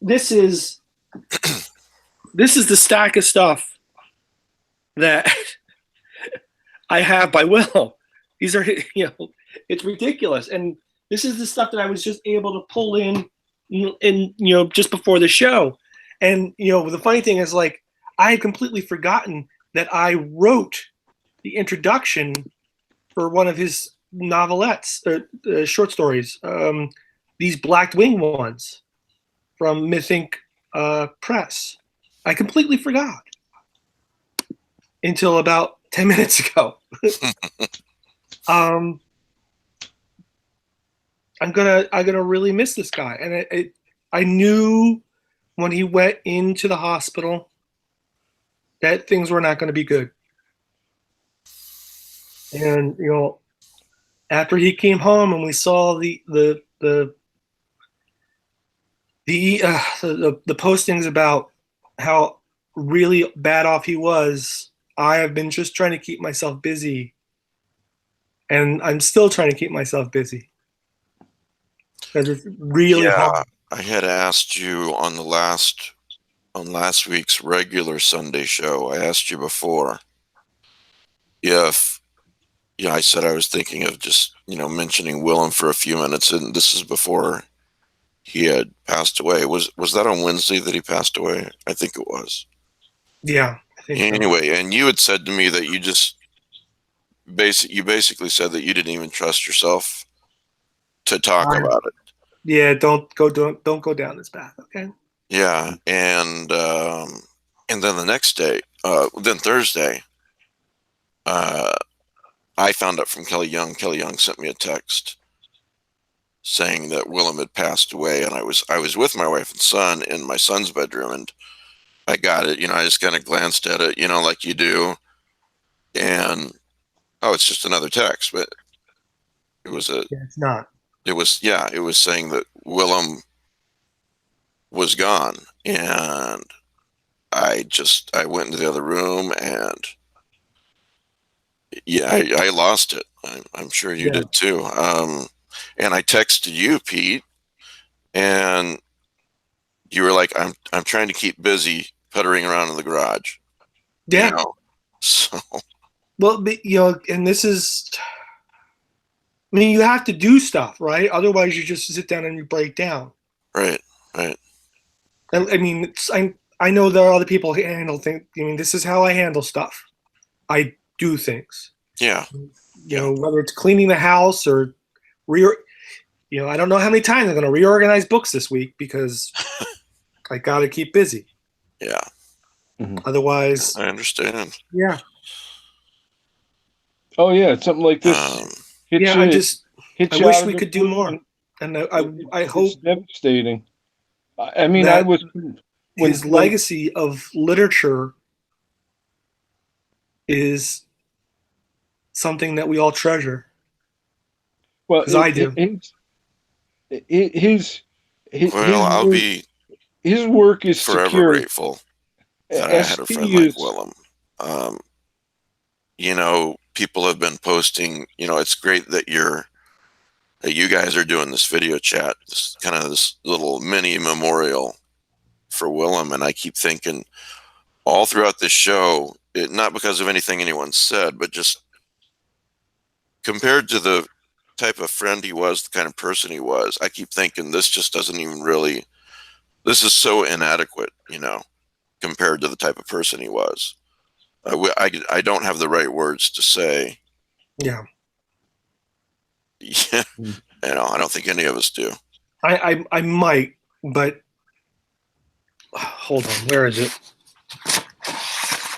This is the stack of stuff that I have by Will. These are, it's ridiculous. And this is the stuff that I was just able to pull in just before the show. And, the funny thing is, like, I had completely forgotten that I wrote the introduction for one of his novelettes, short stories, these Black Wing ones from Mythinc Press. I completely forgot until about 10 minutes ago. I'm gonna really miss this guy, and I knew when he went into the hospital that things were not going to be good. And after he came home and we saw the postings about how really bad off he was, I have been just trying to keep myself busy, and I'm still trying to keep myself busy because it's really hard. I had asked you on last week's regular Sunday show. I asked you before if I said I was thinking of just mentioning Willem for a few minutes, and this is before he had passed away. Was that on Wednesday that he passed away? I think it was. Yeah. Anyway, and you had said to me that you just basically said that you didn't even trust yourself to talk about it. Yeah, don't go down this path, okay? Yeah, and then the next day, then Thursday, I found out from Kelly Young. Kelly Young sent me a text saying that Willem had passed away, and I was with my wife and son in my son's bedroom, and I got it. I just kind of glanced at it, like you do, and it's just another text, but it was it's not. It was saying that Willem was gone, and I went into the other room, and I lost it. I'm sure you did too. And I texted you, Pete, and you were like, I'm trying to keep busy puttering around in the garage. Yeah. So. Well, and this is, you have to do stuff, right? Otherwise, you just sit down and you break down. Right. I know there are other people who handle things. This is how I handle stuff. I do things. Yeah. you know, whether it's cleaning the house or I don't know how many times I'm going to reorganize books this week because I got to keep busy. Yeah. Otherwise, I understand. Yeah. Oh yeah, something like this. I wish we could do more, and I hope it's devastating. I mean, that I was his legacy of literature is something that we all treasure. Well, because I do. I'll be his work is forever secure. grateful that I had a friend like Willem. You know, people have been posting. You know, it's great that you guys are doing this video chat, this little mini memorial for Willem, and I keep thinking all throughout this show, not because of anything anyone said, but just compared to the type of friend he was, the kind of person he was, I keep thinking this just doesn't even really, this is so inadequate, you know, compared to the type of person he was. I don't have the right words to say. Yeah. Yeah. You know, I don't think any of us do. I might, but hold on. Where is it?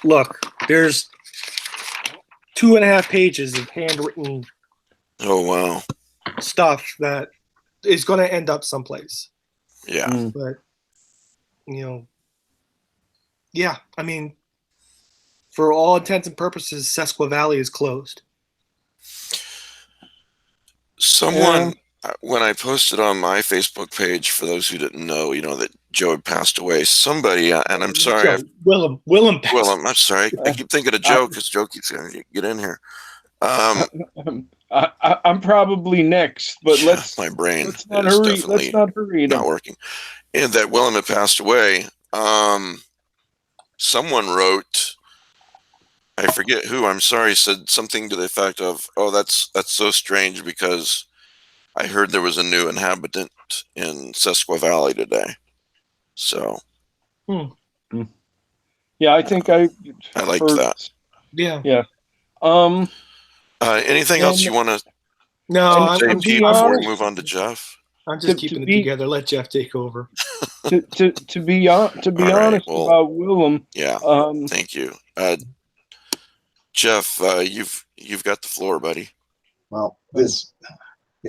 Look, there's 2.5 pages of handwritten. Oh, wow. Stuff that is going to end up someplace. Yeah. But, you know, yeah, I mean, for all intents and purposes, Sesqua Valley is closed. Someone, when I posted on my Facebook page, for those who didn't know, you know, that Joe had passed away, somebody, and I'm sorry. Willem passed. Willem, I'm sorry. I keep thinking of Joe because Joe keeps going to get in here. I'm probably next, but my brain let's not hurry. Let's not hurry. Not working. And that Willem had passed away. Someone wrote, I forget who, I'm sorry, said something to the effect of, "Oh, that's so strange because I heard there was a new inhabitant in Sesqua Valley today." So, yeah, I think I liked that. Yeah. Yeah. Anything else you want to? No, I'm Pete, before we move on to Jeff. I'm just keeping it together. Let Jeff take over. to be honest about Willem. Yeah. Thank you, Jeff. You've got the floor, buddy. Well, it's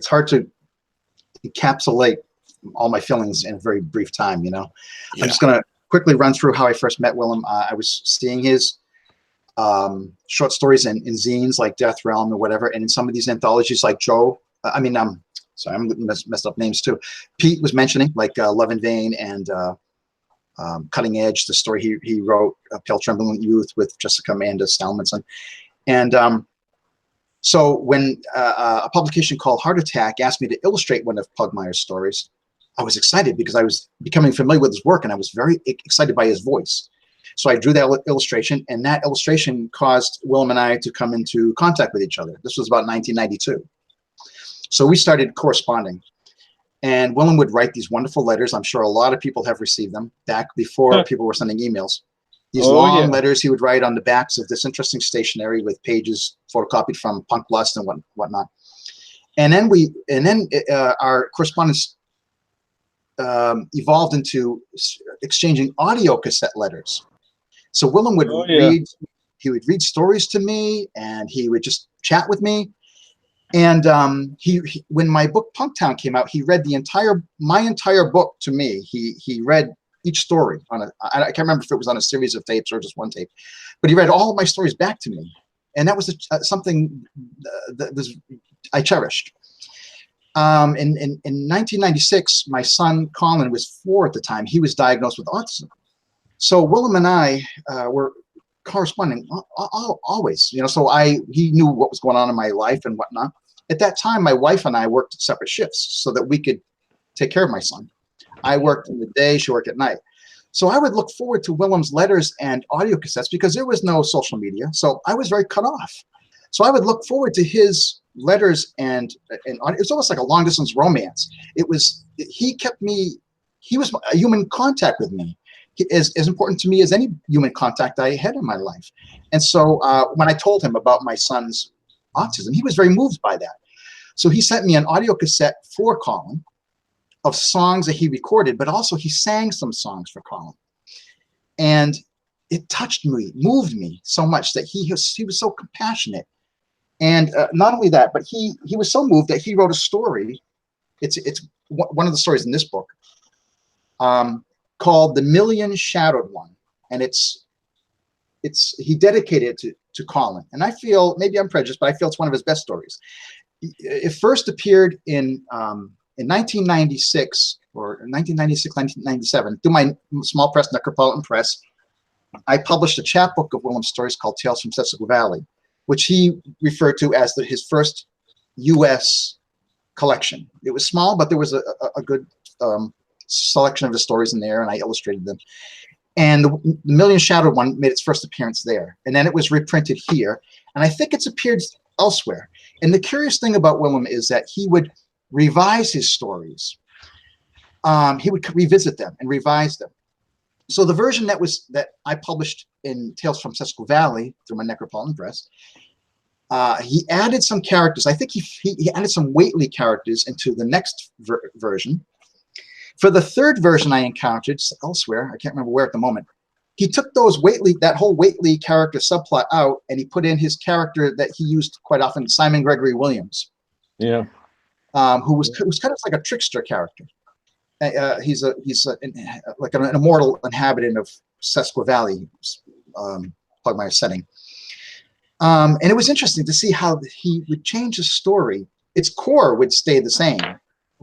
hard to encapsulate all my feelings in a very brief time. You know, I'm just gonna quickly run through how I first met Willem. I was seeing his short stories in zines like Death Realm or whatever, and in some of these anthologies like Joe. Sorry, I'm messed up names too. Pete was mentioning like Love in Vain and Cutting Edge, the story he wrote, Pale Trembling Youth with Jessica Amanda Stalmanson. And so when a publication called Heart Attack asked me to illustrate one of Pugmire's stories, I was excited because I was becoming familiar with his work and I was very excited by his voice. So I drew that illustration, and that illustration caused Willem and I to come into contact with each other. This was about 1992. So we started corresponding. And Willem would write these wonderful letters. I'm sure a lot of people have received them back before people were sending emails. These long letters he would write on the backs of this interesting stationery with pages photocopied from Punk Lust and whatnot. And then our correspondence evolved into exchanging audio cassette letters. So Willem would he would read stories to me, and he would just chat with me. And he when my book Punktown came out, he read my entire book to me. He read each story on I can't remember if it was on a series of tapes or just one tape, but he read all of my stories back to me, and that was something that I cherished. In 1996, my son Colin was 4 at the time. He was diagnosed with autism. So Willem and I were corresponding always, you know. So he knew what was going on in my life and whatnot. At that time, my wife and I worked separate shifts so that we could take care of my son. I worked in the day, she worked at night. So I would look forward to Willem's letters and audio cassettes because there was no social media. So I was very cut off. So I would look forward to his letters and it was almost like a long distance romance. He was a human contact with me. As important to me as any human contact I had in my life. And so when I told him about my son's autism. He was very moved by that. So he sent me an audio cassette for Colin of songs that he recorded, but also he sang some songs for Colin. And it touched me, moved me so much that he was so compassionate. And not only that, but he was so moved that he wrote a story. It's one of the stories in this book called "The Million Shadowed One," and he dedicated it to Colin. And I feel, maybe I'm prejudiced, but I feel it's one of his best stories. It first appeared in 1996 or 1996, 1997 through my small press, Necropolitan Press. I published a chapbook of Willem's stories called Tales from Sesquiu Valley, which he referred to as his first U.S. collection. It was small, but there was a good selection of the stories in there, and I illustrated them. And the Million Shadowed One made its first appearance there, and then it was reprinted here, and I think it's appeared elsewhere. And the curious thing about Willem is that he would revise his stories. He would revisit them and revise them. So the version that I published in Tales from Sesquiu Valley through my Necropolitan Press, he added some characters. I think he added some Whately characters into the next version. For the third version I encountered elsewhere, I can't remember where at the moment, he took that whole Whately character subplot out, and he put in his character that he used quite often, Simon Gregory Williams. Yeah. Who was kind of like a trickster character. He's like an immortal inhabitant of Sesquiu Valley, Pugmire setting. And it was interesting to see how he would change his story. Its core would stay the same.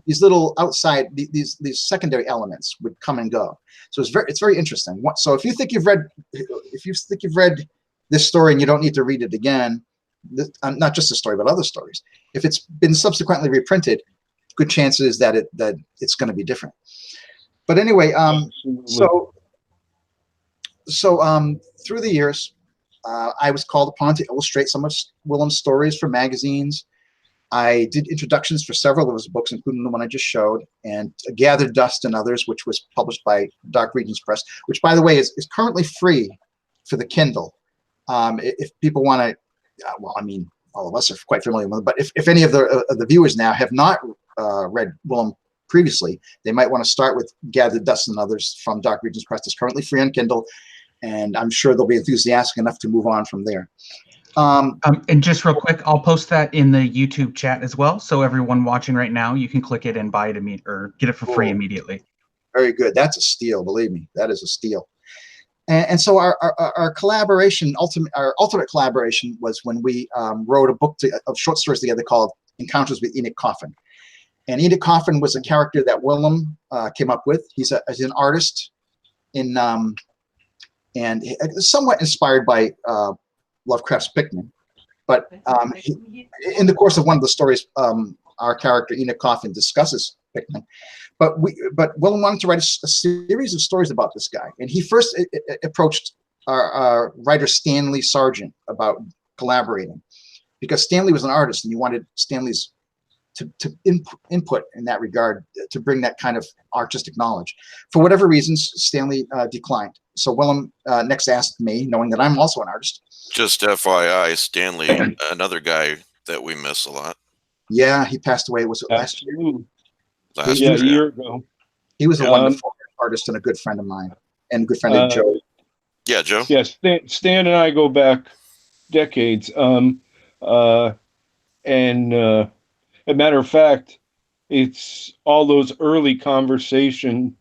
These little outside, these secondary elements would come and go. So it's very interesting. So if you think you've read this story and you don't need to read it again, not just the story but other stories, if it's been subsequently reprinted, good chances that it's going to be different. But anyway, so through the years, I was called upon to illustrate some of Willem's stories for magazines. I did introductions for several of his books, including the one I just showed, and Gathered Dust and others, which was published by Dark Regions Press, which, by the way, is currently free for the Kindle. If people want to, well, I mean, all of us are quite familiar with it, but if any of the viewers now have not read Willem previously, they might want to start with Gathered Dust and others from Dark Regions Press. It's currently free on Kindle, and I'm sure they'll be enthusiastic enough to move on from there. And just real quick, I'll post that in the YouTube chat as well. So everyone watching right now, you can click it and buy it or get it for free immediately. Very good. That's a steal. Believe me, that is a steal. And so our collaboration, our ultimate collaboration was when we wrote a book of short stories together called Encounters with Enoch Coffin. And Enoch Coffin was a character that Willem came up with. He's an artist and somewhat inspired by Lovecraft's Pickman, but in the course of one of the stories, our character Enoch Coffin discusses Pickman. But Willem wanted to write a series of stories about this guy, and he first approached our writer Stanley Sargent about collaborating, because Stanley was an artist, and he wanted Stanley's input in that regard to bring that kind of artistic knowledge. For whatever reasons, Stanley declined. So Willem next asked me, knowing that I'm also an artist. Just FYI, Stanley, another guy that we miss a lot. Yeah, he passed away. Was it last year? A year ago. He was a wonderful artist and a good friend of mine, and a good friend of Joe. Yeah, Joe. Yes, Stan and I go back decades. And as a matter of fact, it's all those early conversations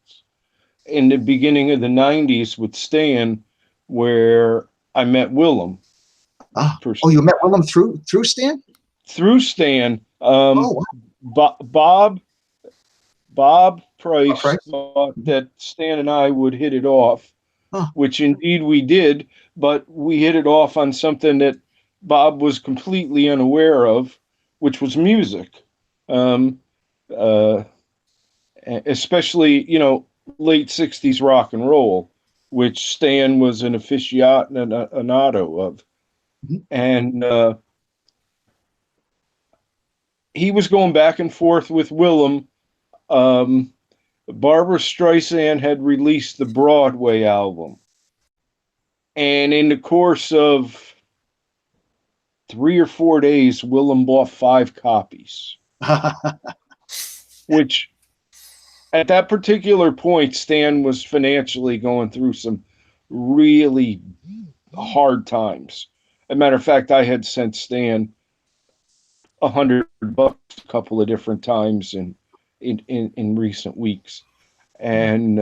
in the beginning of the 90s with Stan where I met Willem. Oh, you met Willem through Stan? Through Stan. Bob Price thought that Stan and I would hit it off, which indeed we did, but we hit it off on something that Bob was completely unaware of, which was music. Especially, late 60s rock and roll, which Stan was an aficionado of. Mm-hmm. And he was going back and forth with Willem. Barbra Streisand had released the Broadway album. And in the course of 3 or 4 days, Willem bought 5 copies, which at that particular point, Stan was financially going through some really hard times. As a matter of fact, I had sent Stan $100 a couple of different times in recent weeks. And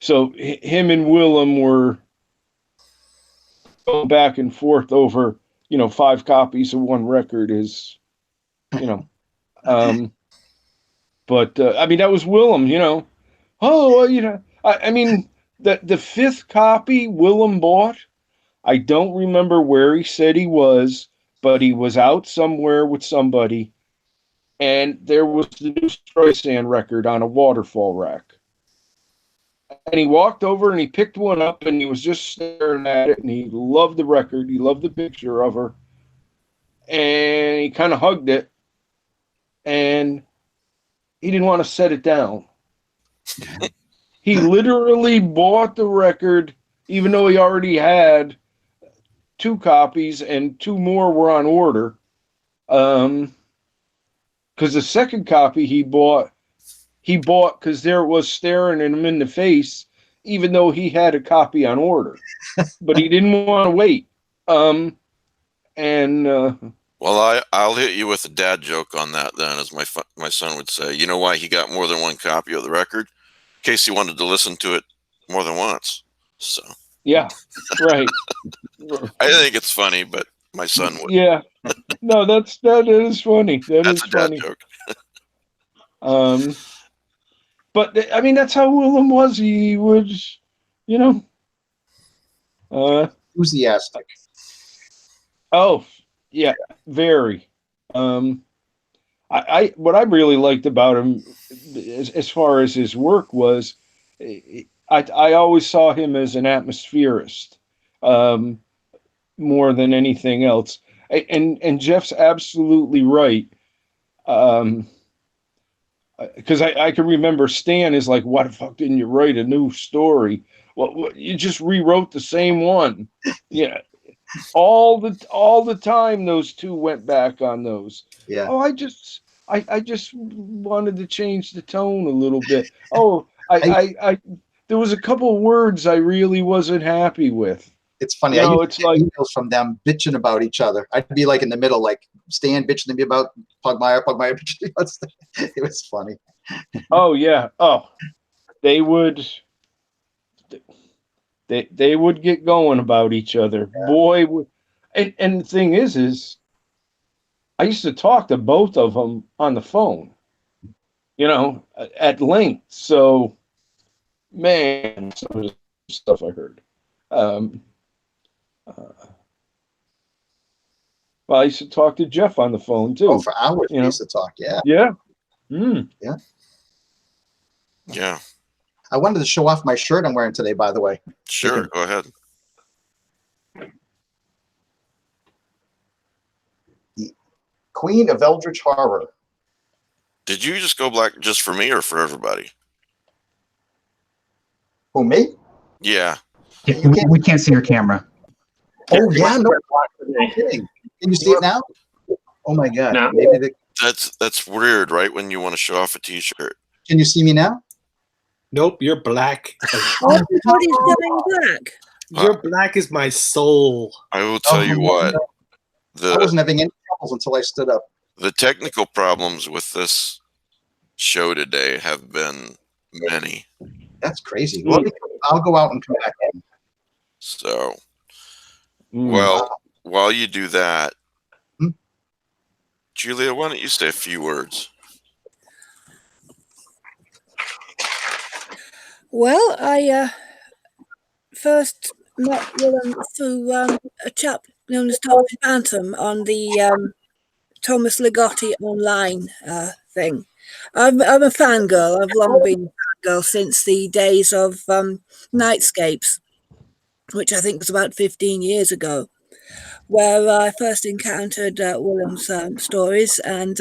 so him and Willem were going back and forth over, 5 copies of one record is, but I mean, that was Willem, I mean, the 5th copy Willem bought, I don't remember where he said he was, but he was out somewhere with somebody, and there was the new Streisand record on a waterfall rack. And he walked over and he picked one up and he was just staring at it, and he loved the record. He loved the picture of her. And he kind of hugged it, and he didn't want to set it down. He literally bought the record, even though he already had 2 copies and 2 more were on order. Because the second copy he bought because there it was staring him in the face, even though he had a copy on order. But he didn't want to wait. Well, I'll hit you with a dad joke on that then, as my son would say. You know why he got more than 1 copy of the record? In case he wanted to listen to it more than once. So yeah, right. I think it's funny, but my son would. Yeah, no, that is funny. That's a dad funny. joke. But I mean, that's how Willem was. He would, Enthusiastic. Oh, yeah, very. I what I really liked about him, as far as his work was, I always saw him as an atmospherist, more than anything else. And Jeff's absolutely right. Because I can remember Stan is like, "Why the fuck didn't you write a new story?" Well, you just rewrote the same one. Yeah, all the time those 2 went back on those. Yeah. Oh, I just wanted to change the tone a little bit. Oh, I there was a couple of words I really wasn't happy with. It's funny. I used to get emails from them bitching about each other. I'd be like in the middle, like Stan bitching to me about Pugmire bitching about Stan. It was funny. Oh yeah. Oh, they would get going about each other. Yeah. Boy, and the thing is I used to talk to both of them on the phone, at length. So, man, some of the stuff I heard. Well, I used to talk to Jeff on the phone too. Oh, for hours we used to talk. Yeah. Yeah. Yeah. Yeah. I wanted to show off my shirt I'm wearing today, by the way. Sure, go ahead. The Queen of Eldritch Horror. Did you just go black just for me or for everybody? Who, me? Yeah. We can't see your camera. Oh, yeah. No kidding. Can you see it now? Oh, my God. No. Maybe That's weird, right? When you want to show off a T-shirt. Can you see me now? Nope, you're black. Everybody's going black. Your black is my soul. I will tell you what. I wasn't having any troubles until I stood up. The technical problems with this show today have been many. That's crazy. Well, I'll go out and come back in. So, well, while you do that, Julia, why don't you say a few words? Well, I first met Willem through a chap known as Thomas Phantom on the Thomas Ligotti online thing. I'm a fangirl. I've long been a fangirl since the days of Nightscapes, which I think was about 15 years ago, where I first encountered Willem's stories and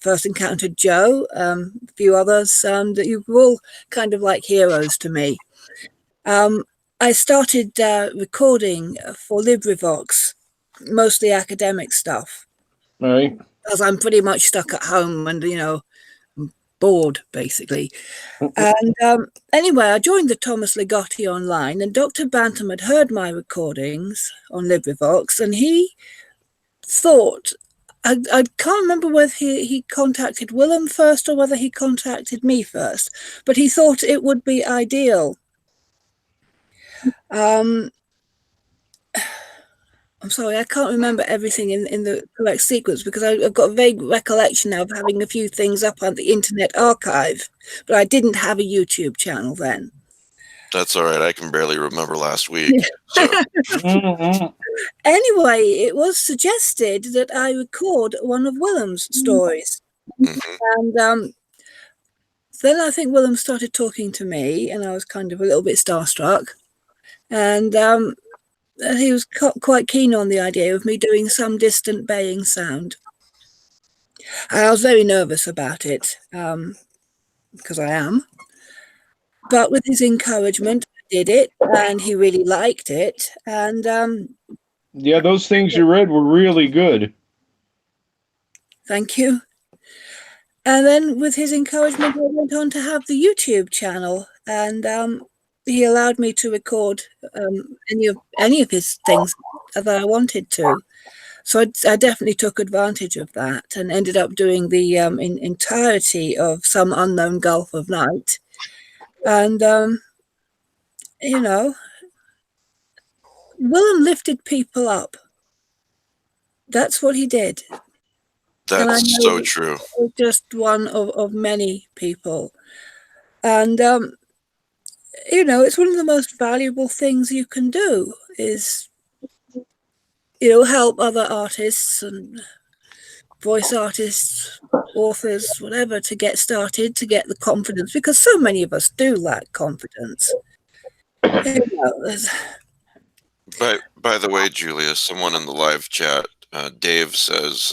first encountered Joe, a few others that you were all kind of like heroes to me. I started recording for LibriVox mostly academic stuff. Right. Because I'm pretty much stuck at home and, bored, basically. And anyway, I joined the Thomas Ligotti online, and Dr. Bantam had heard my recordings on LibriVox, and he thought, I can't remember whether he contacted Willem first or whether he contacted me first, but he thought it would be ideal. I'm sorry, I can't remember everything in the correct sequence because I've got a vague recollection now of having a few things up on the Internet Archive, but I didn't have a YouTube channel then. That's all right. I can barely remember last week. So. Anyway, it was suggested that I record one of Willem's stories. And then I think Willem started talking to me, and I was kind of a little bit starstruck. And he was quite keen on the idea of me doing some distant baying sound. And I was very nervous about it, because I am. But with his encouragement, I did it, and he really liked it. And yeah, those things you read were really good. Thank you. And then with his encouragement, I went on to have the YouTube channel, and he allowed me to record any of his things that I wanted to. So I definitely took advantage of that and ended up doing the entirety of Some Unknown Gulf of Night. And, Willem lifted people up. That's what he did. That's so true. Just one of many people. And, it's one of the most valuable things you can do is, help other artists and voice artists, authors, whatever, to get started, to get the confidence, because so many of us do lack confidence. By the way, Julia, someone in the live chat, Dave says,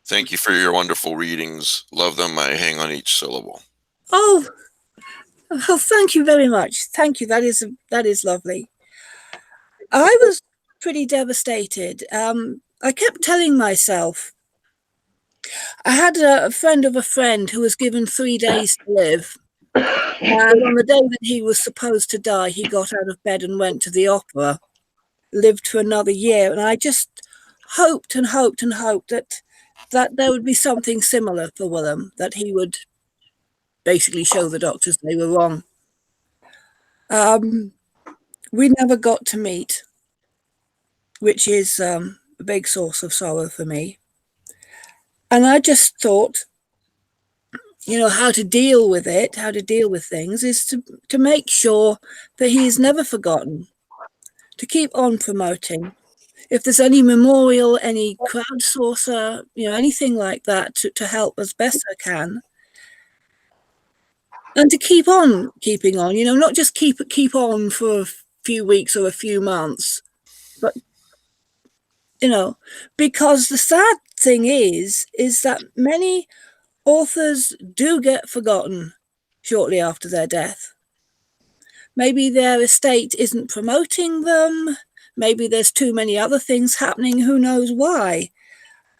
thank you for your wonderful readings. Love them. I hang on each syllable. Oh, thank you very much. Thank you. That is lovely. I was pretty devastated. I kept telling myself, I had a friend of a friend who was given 3 days to live. And on the day that he was supposed to die, he got out of bed and went to the opera, lived for another year. And I just hoped and hoped and hoped that there would be something similar for Willem, that he would basically show the doctors they were wrong. We never got to meet, which is a big source of sorrow for me. And I just thought, how to deal with it, how to deal with things is to make sure that he is never forgotten, to keep on promoting. If there's any memorial, any crowdsourcer, anything like that to help as best I can. And to keep on keeping on, not just keep on for a few weeks or a few months, but, because the sad thing is that many authors do get forgotten shortly after their death. Maybe their estate isn't promoting them. Maybe there's too many other things happening. Who knows why?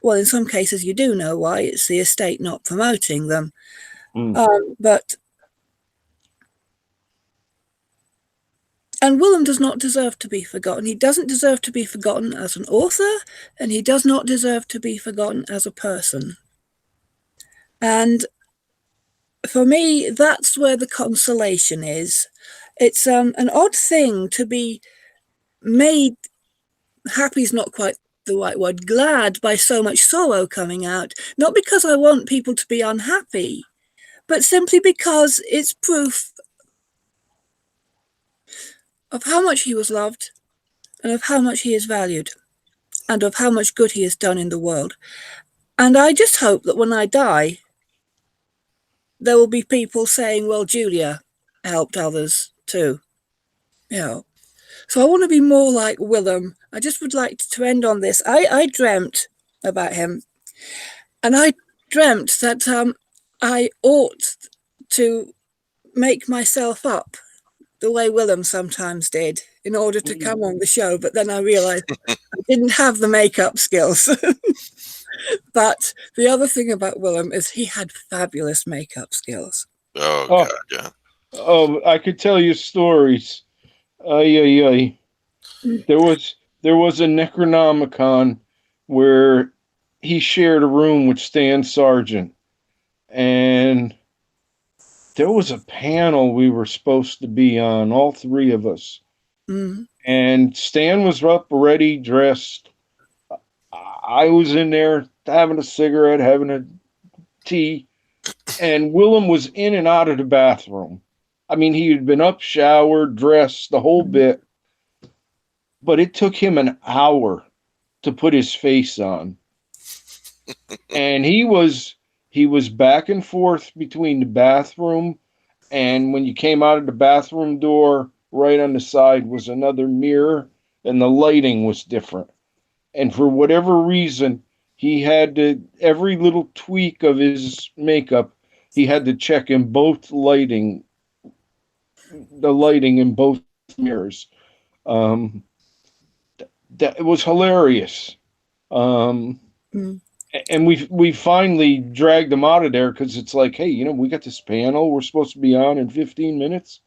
Well, in some cases, you do know why. It's the estate not promoting them. And Willem does not deserve to be forgotten. He doesn't deserve to be forgotten as an author, and he does not deserve to be forgotten as a person. And for me, that's where the consolation is. It's an odd thing to be made, happy is not quite the right word, glad by so much sorrow coming out, not because I want people to be unhappy, but simply because it's proof of how much he was loved and of how much he is valued and of how much good he has done in the world. And I just hope that when I die, there will be people saying, well, Julia helped others too. So I want to be more like Willem. I just would like to end on this. I dreamt about him, and I dreamt that I ought to make myself up the way Willem sometimes did in order to come on the show. But then I realized I didn't have the makeup skills. But the other thing about Willem is he had fabulous makeup skills. Oh, Oh. God, yeah. Oh, I could tell you stories. Ay, ay, ay. There was a Necronomicon where he shared a room with Stan Sargent, and there was a panel we were supposed to be on, all three of us. Mm. And Stan was up, ready, dressed. I was in there having a cigarette, having a tea, and Willem was in and out of the bathroom. I mean, he had been up, showered, dressed, the whole bit. But it took him an hour to put his face on. And he was back and forth between the bathroom, and when you came out of the bathroom door, right on the side was another mirror, and the lighting was different. And for whatever reason, he had to, every little tweak of his makeup, he had to check in both lighting, the lighting in both mirrors. That it was hilarious. And we finally dragged him out of there because it's like, hey, you know, we got this panel we're supposed to be on in 15 minutes,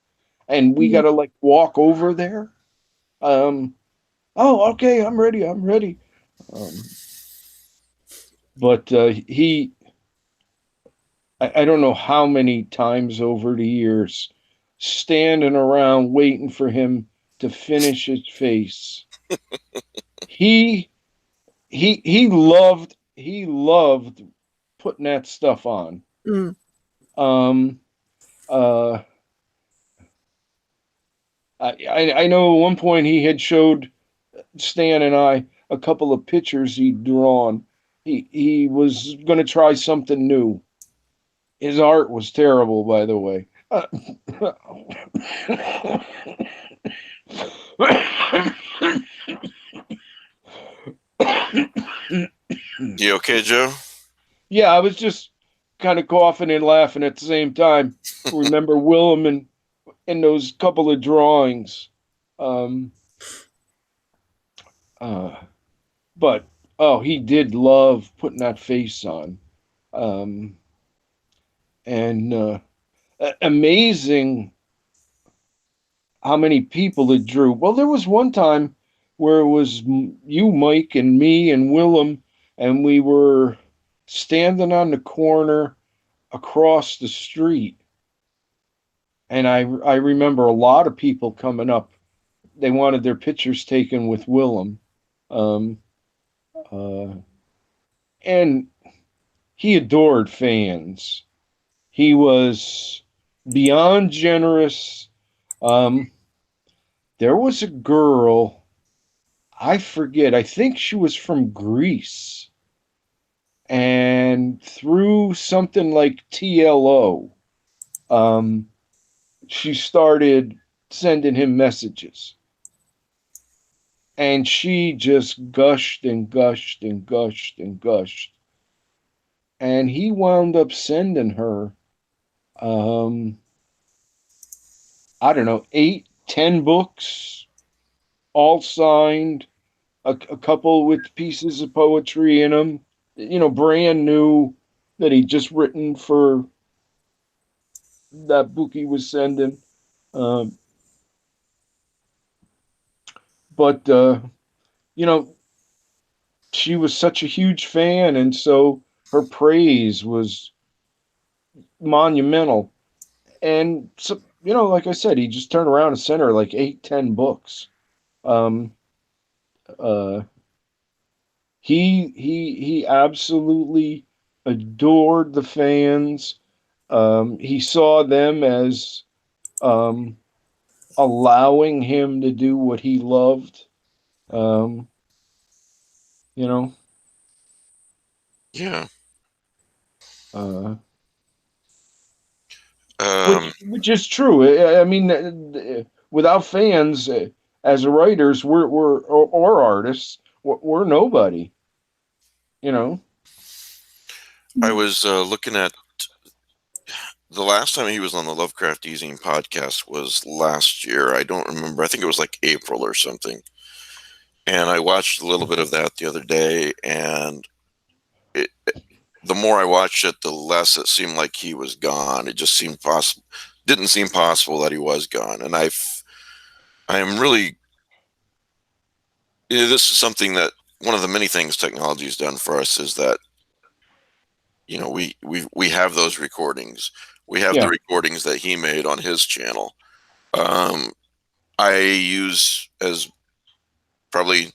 and we got to like walk over there. Oh, okay, I'm ready. But I don't know how many times over the years, standing around waiting for him to finish his face. He loved putting that stuff on. I know at one point he had showed Stan and I a couple of pictures he'd drawn. He was going to try something new. His art was terrible, by the way. You okay, Joe? Yeah, I was just kind of coughing and laughing at the same time. Remember Willem and those couple of drawings. But he did love putting that face on. And amazing how many people it drew. Well, there was one time where it was you, Mike, and me and Willem, and we were standing on the corner across the street. And I remember a lot of people coming up. They wanted their pictures taken with Willem. And he adored fans. He was beyond generous. There was a girl, I forget, I think she was from Greece. And through something like TLO, she started sending him messages. And she just gushed and gushed and gushed and gushed. And he wound up sending her, I don't know, 8, 10 books, all signed, a couple with pieces of poetry in them, you know, brand new, that he'd just written for that book he was sending. But you know, she was such a huge fan, and so her praise was monumental. And so, you know, like I said, he just turned around and sent her like 8, 10 books. He absolutely adored the fans. He saw them as allowing him to do what he loved. You know. Yeah. Which is true. I mean, without fans, as writers, or artists, we're nobody. You know. I was looking at the last time he was on the Lovecraft Easing podcast was last year. I don't remember. I think it was like April or something. And I watched a little bit of that the other day, and the more I watched it, the less it seemed like he was gone. It just seemed possible, didn't seem possible that he was gone. And I am really, this is something that one of the many things technology has done for us is that, you know, we have those recordings. We have the recordings that he made on his channel. I use, as probably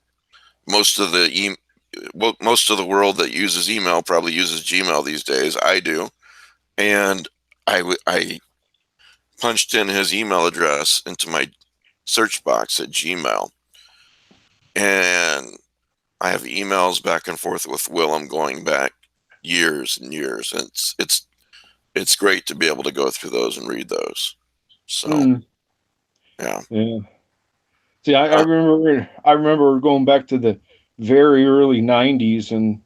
most of the most of the world that uses email probably uses Gmail these days. I do, and I punched in his email address into my search box at Gmail, and I have emails back and forth with Willem going back years and years, and it's great to be able to go through those and read those. So, yeah. See, I remember going back to the very early '90s and,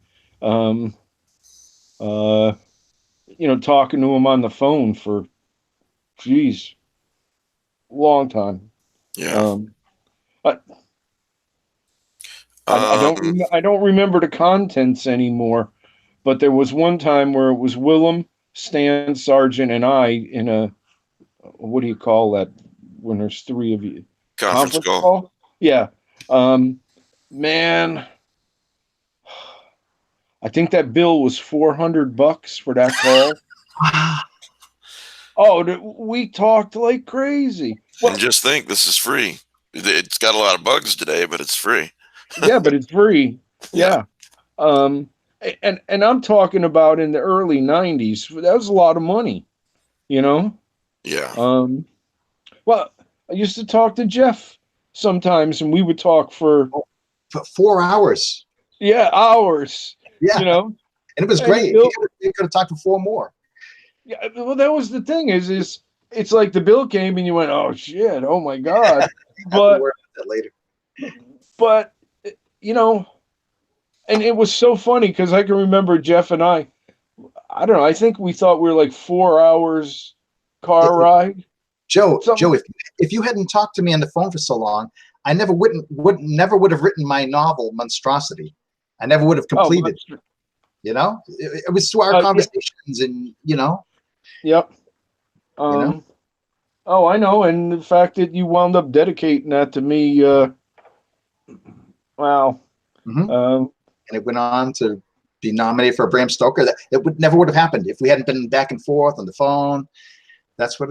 you know, talking to him on the phone for, geez, long time. Yeah. I don't remember the contents anymore, but there was one time where it was Willem, Stan Sargent, and I in a, what do you call that when there's three of you? Conference call? Yeah. Man, I think that bill was $400 for that call. Oh, we talked like crazy. Well, and just think, this is free. It's got a lot of bugs today, but it's free. Yeah, but it's free. Yeah. And I'm talking about in the early '90s. That was a lot of money, you know? Yeah. Well, I used to talk to Jeff sometimes, and we would talk for 4 hours. Yeah, hours. Yeah. You know? And it was great. You could have talked for 4 more. Yeah, well, that was the thing is it's like the bill came and you went, oh shit, oh my God. But that later. But you know, and it was so funny because I can remember Jeff and I don't know, I think we thought we were like 4 hours car ride. Joe, if you hadn't talked to me on the phone for so long, I never would have written my novel Monstrosity. I never would have completed. You know, it was through our conversations, and you know. Yep. You know? Oh, I know, and the fact that you wound up dedicating that to me, wow. Mm-hmm. And it went on to be nominated for a Bram Stoker. That never would have happened if we hadn't been back and forth on the phone. That's what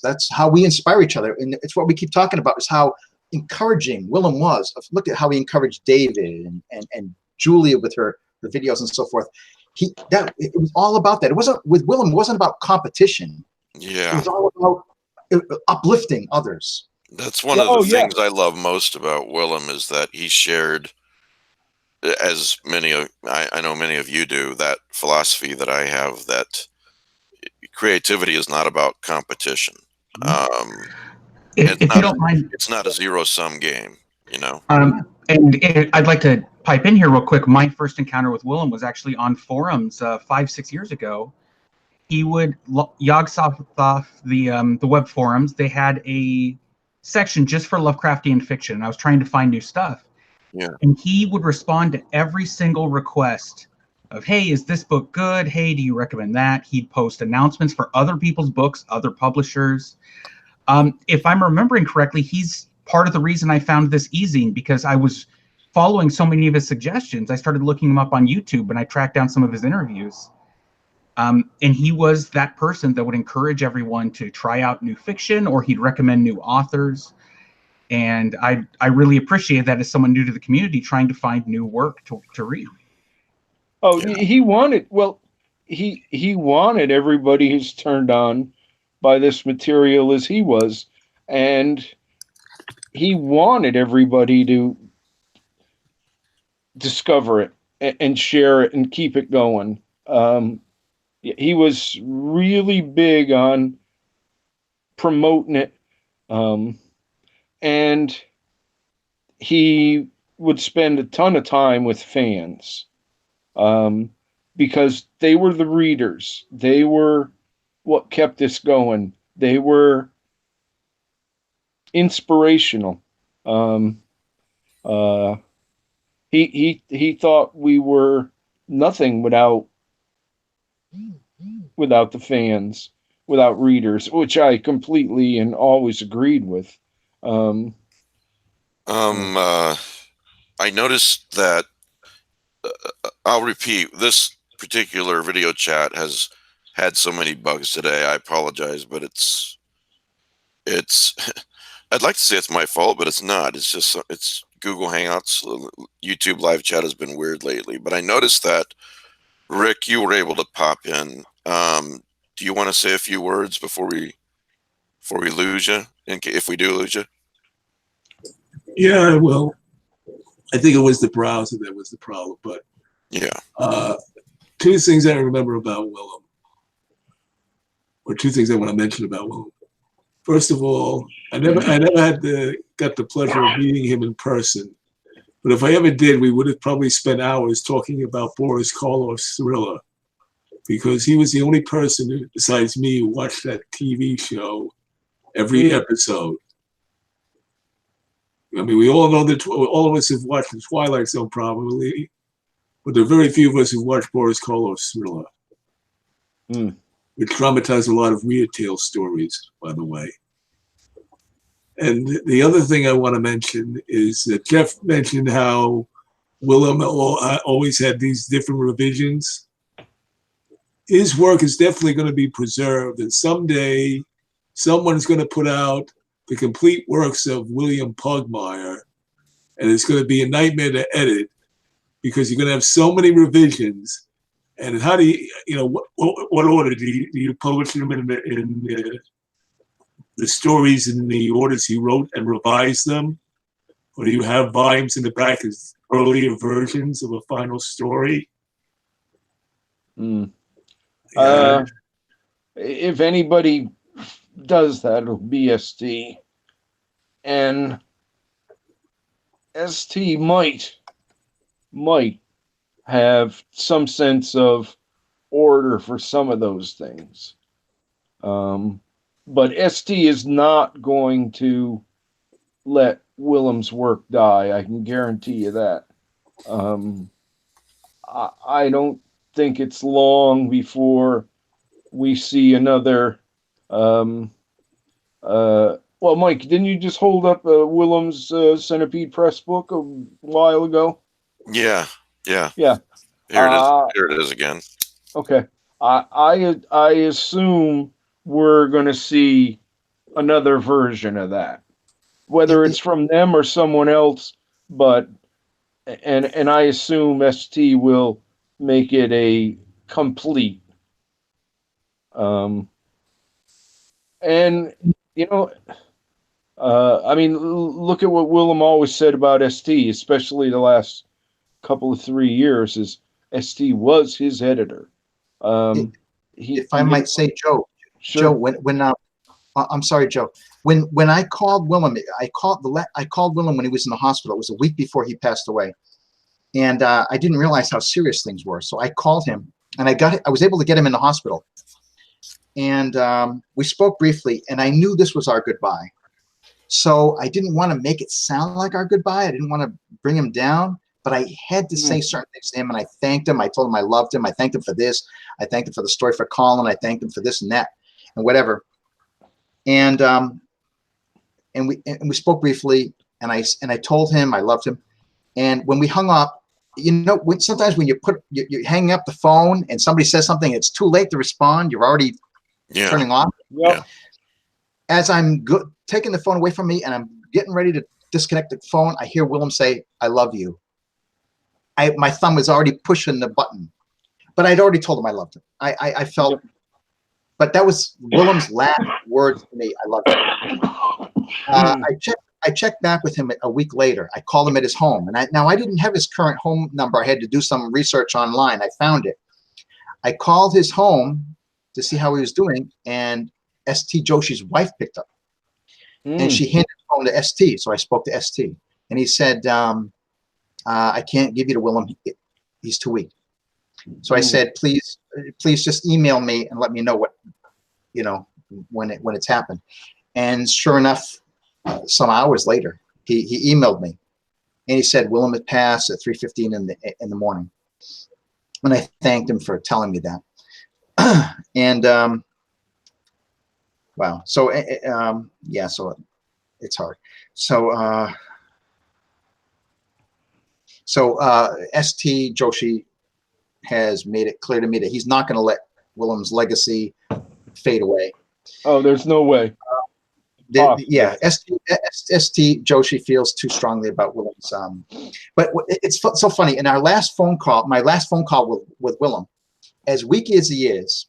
that's how we inspire each other, and it's what we keep talking about is how encouraging Willem was. Look at how he encouraged David and Julia with her videos and so forth. It was all about that. It wasn't with Willem. It wasn't about competition. Yeah, it was all about uplifting others. That's one of the things I love most about Willem is that he shared, as I know many of you do, that philosophy that I have, that creativity is not about competition. If you don't mind, it's not a zero-sum game, you know. I'd like to pipe in here real quick. My first encounter with Willem was actually on forums 5-6 years ago. He would Yogsoft off the web forums. They had a section just for Lovecraftian fiction, and I was trying to find new stuff. Yeah. And he would respond to every single request of, hey, is this book good? Hey, do you recommend that? He'd post announcements for other people's books, other publishers. If I'm remembering correctly, he's part of the reason I found this easing, because I was following so many of his suggestions. I started looking him up on YouTube, and I tracked down some of his interviews. And he was that person that would encourage everyone to try out new fiction, or he'd recommend new authors. And I really appreciate that as someone new to the community trying to find new work to read. Oh, yeah. He wanted everybody who's turned on by this material as he was, and he wanted everybody to discover it and share it and keep it going. He was really big on promoting it, and he would spend a ton of time with fans, because they were the readers. They were what kept this going. They were inspirational. He thought we were nothing without the fans, without readers, which I completely and always agreed with. I noticed that I'll repeat, this particular video chat has had so many bugs today. I apologize, but it's I'd like to say it's my fault, but it's not. It's just it's Google Hangouts. YouTube live chat has been weird lately, but I noticed that Rick, you were able to pop in. Do you want to say a few words before we lose you? If we do lose you? Yeah, well, I think it was the browser that was the problem. But yeah, two things I remember about Willem, or two things I want to mention about Willem. First of all, I never got the pleasure of meeting him in person. But if I ever did, we would have probably spent hours talking about Boris Karloff's Thriller, because he was the only person who, besides me, who watched that TV show every episode. I mean, we all know that all of us have watched The Twilight Zone probably, but there are very few of us who watched Boris Karloff's Thriller, which dramatized a lot of weird tale stories, by the way. And the other thing I want to mention is that Jeff mentioned how Willem always had these different revisions. His work is definitely going to be preserved, and someday someone's going to put out the complete works of William Pugmire, and it's going to be a nightmare to edit because you're going to have so many revisions. And how do what order do you publish them in the stories in the orders he wrote and revise them, or do you have volumes in the back as earlier versions of a final story? If anybody does that, it'll be ST. And ST might have some sense of order for some of those things. But ST is not going to let Willem's work die. I can guarantee you that. I don't think it's long before we see another. Well, Mike, didn't you just hold up Willem's Centipede Press book a while ago? Yeah. Yeah. Here it is. Here it is again. Okay. I assume we're going to see another version of that, whether it's from them or someone else. But and I assume ST will make it a complete. And I mean, look at what Willem always said about ST, especially the last couple of 3 years. Is ST was his editor. If I might say, Joe. Sure. Joe, when I'm sorry, Joe. When I called Willem, I called Willem when he was in the hospital. It was a week before he passed away, and I didn't realize how serious things were. So I called him, and I was able to get him in the hospital, and we spoke briefly. And I knew this was our goodbye, so I didn't want to make it sound like our goodbye. I didn't want to bring him down, but I had to say certain things to him, and I thanked him. I told him I loved him. I thanked him for this. I thanked him for the story for Colin. I thanked him for this and that and whatever. And we spoke briefly, and I told him I loved him. And when we hung up, sometimes when you're hanging up the phone and somebody says something, it's too late to respond. You're already turning off. Yeah. As I'm taking the phone away from me and I'm getting ready to disconnect the phone, I hear Willem say, "I love you." My thumb was already pushing the button, but I'd already told him I loved him. I felt, but that was Willem's last words to me. I loved him. I checked back with him a week later. I called him at his home, and I didn't have his current home number. I had to do some research online. I found it. I called his home to see how he was doing, and ST Joshi's wife picked up, and she handed the phone to ST. So I spoke to ST, and he said, "I can't give you to Willem. He's too weak." So I said, please just email me and let me know when it's happened. And sure enough, some hours later, he emailed me and he said Willem had passed at 3:15 in the morning. And I thanked him for telling me that. And wow, so yeah, so it's hard. So St. Joshi has made it clear to me that he's not going to let Willem's legacy fade away. Oh, there's no way. Yeah, St. Joshi feels too strongly about Willem's. But it's so funny. In our last phone call, my last phone call with Willem, as weak as he is,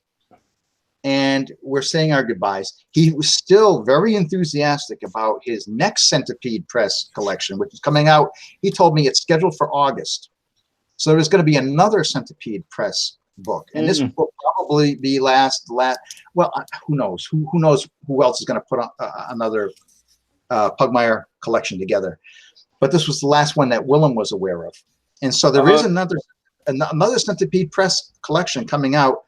and we're saying our goodbyes, he was still very enthusiastic about his next Centipede Press collection, which is coming out. He told me it's scheduled for August. So there's going to be another Centipede Press book. And this will probably be well, who knows? Who knows who else is going to put on, another Pugmire collection together. But this was the last one that Willem was aware of. And so there is another Centipede Press collection coming out.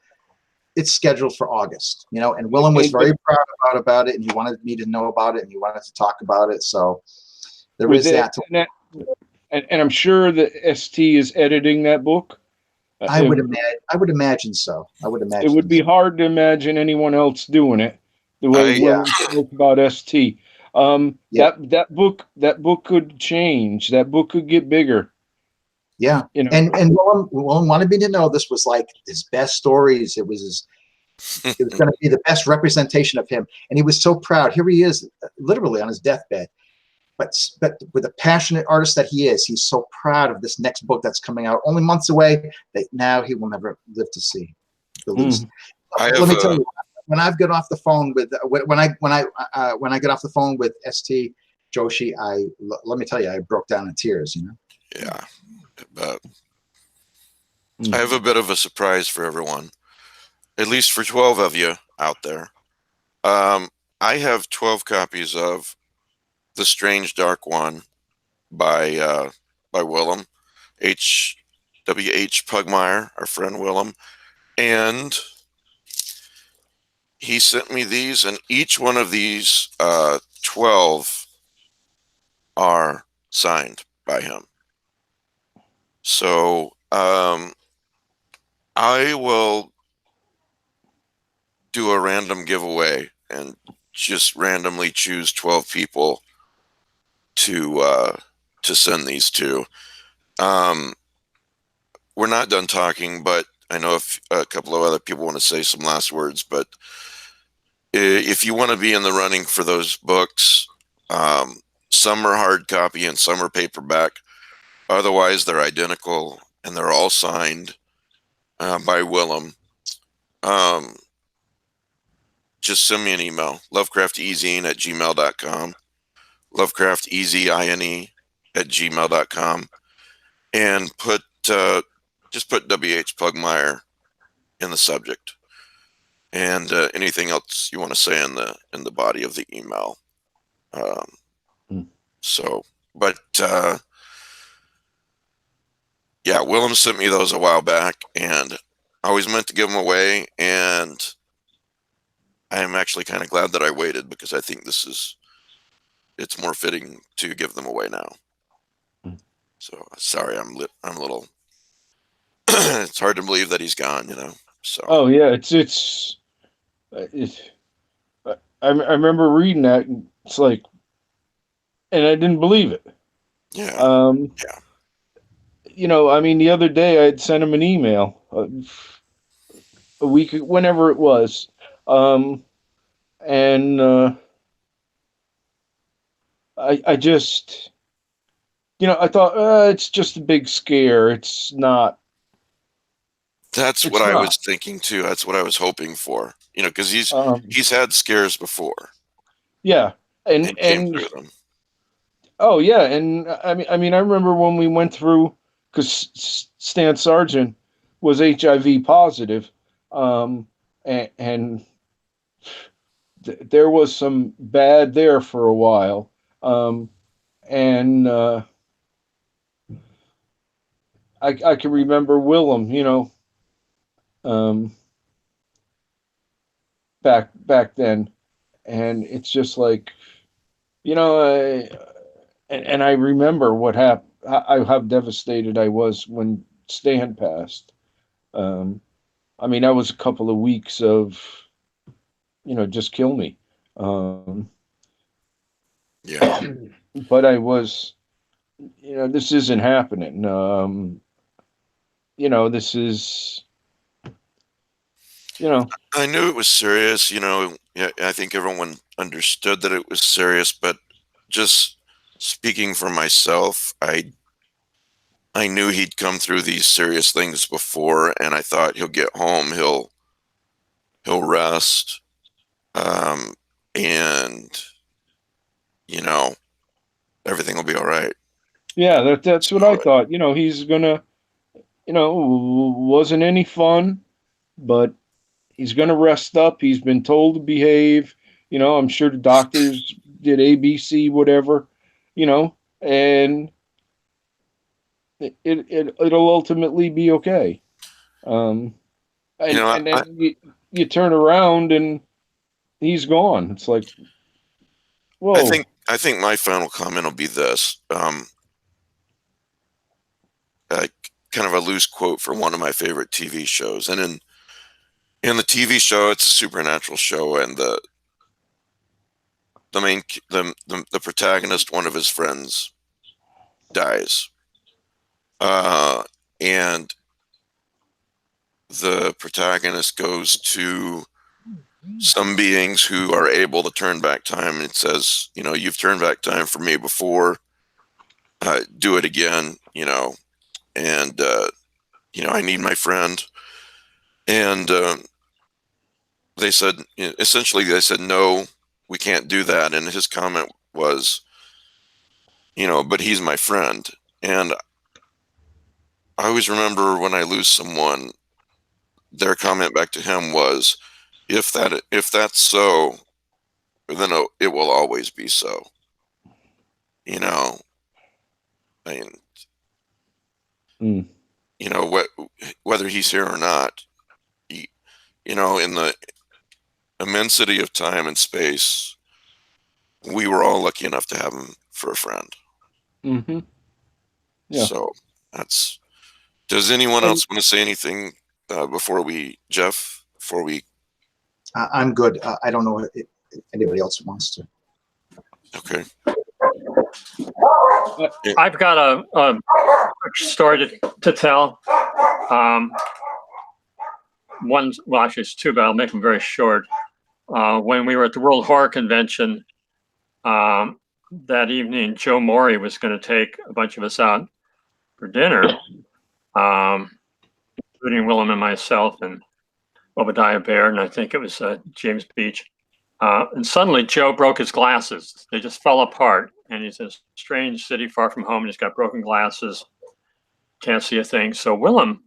It's scheduled for August, and Willem was very proud about it, and he wanted me to know about it, and he wanted to talk about it. So there is that. And I'm sure that ST is editing that book. I would imagine so. It would be hard to imagine anyone else doing it the way Willem spoke about ST. That book could change. That book could get bigger. Yeah, and Willem wanted me to know this was like his best stories. It was going to be the best representation of him, and he was so proud. Here he is, literally on his deathbed. But with the passionate artist that he is, he's so proud of this next book that's coming out only months away that now he will never live to see. Let me tell you, when I get off the phone with when I get off the phone with St. Joshi, let me tell you, I broke down in tears. Yeah, but I have a bit of a surprise for everyone, at least for 12 of you out there. I have 12 copies of The Strange Dark One by Willem, W.H. Pugmire, our friend Willem, and he sent me these, and each one of these 12 are signed by him. So I will do a random giveaway and just randomly choose 12 people to send these to. We're not done talking, but I know if a couple of other people want to say some last words. But if you want to be in the running for those books, some are hard copy and some are paperback. Otherwise, they're identical and they're all signed by Willem. Just send me an email, lovecraftezine@gmail.com, lovecraftezine@gmail.com, and just put W.H. Pugmire in the subject, and anything else you want to say in the body of the email. Yeah, Willem sent me those a while back, and I always meant to give them away, and I am actually kind of glad that I waited, because I think it's more fitting to give them away now. So sorry, I'm a little. It's hard to believe that he's gone, So. Oh yeah, I remember reading that, and it's like, and I didn't believe it. Yeah. I mean, the other day I had sent him an email, a week, whenever it was, and I just, I thought it's just a big scare. It's not. That's what I was thinking too. That's what I was hoping for. Because he's had scares before. Yeah, and came through them. Oh yeah, and I mean, I remember when we went through, because Stan Sargent was HIV positive, and there was some bad there for a while, and I can remember Willem, back then, and it's just like, and I remember how devastated I was when Stan passed. I mean, that was a couple of weeks of, just kill me. Yeah. But I was, this isn't happening. This is, I knew it was serious, Yeah, I think everyone understood that it was serious, but just speaking for myself, I knew he'd come through these serious things before, and I thought he'll get home, he'll rest, and everything will be all right. yeah, that's what I So, thought. He's gonna, wasn't any fun, but he's gonna rest up. He's been told to behave. I'm sure the doctors did ABC, whatever, and it'll ultimately be okay. And then you turn around and he's gone. It's like, whoa. I think my final comment will be this. Kind of a loose quote from one of my favorite TV shows. And in the TV show, it's a supernatural show, and the protagonist, one of his friends, dies. And the protagonist goes to some beings who are able to turn back time, and it says, you've turned back time for me before, do it again, and I need my friend. And they said, essentially they said, no, we can't do that. And his comment was, but he's my friend. And I always remember when I lose someone, their comment back to him was, if that's so, then it will always be so. I mean, whether he's here or not, in the immensity of time and space, we were all lucky enough to have him for a friend. Mm-hmm. Yeah. So does anyone else want to say anything before we, Jeff, I'm good. I don't know if anybody else wants to. Okay. I've got a quick story to tell. Actually, it's two, but I'll make them very short. When we were at the World Horror Convention that evening, Joe Morey was going to take a bunch of us out for dinner, including Willem and myself and Obadiah Baird, and I think it was James Beach. And suddenly Joe broke his glasses. They just fell apart. And he's in a strange city far from home, and he's got broken glasses. Can't see a thing. So Willem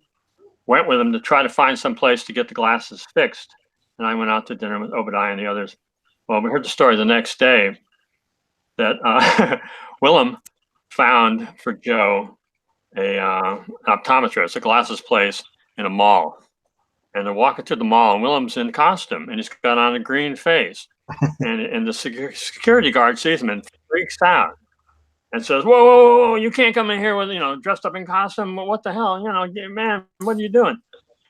went with him to try to find some place to get the glasses fixed. And I went out to dinner with Obadiah and the others. Well, we heard the story the next day that Willem found for Joe a optometrist, a glasses place in a mall. And they're walking through the mall, and Willem's in costume, and he's got on a green face. and the security guard sees him and freaks out and says, whoa, whoa, whoa, you can't come in here with, dressed up in costume. What the hell? Man, what are you doing?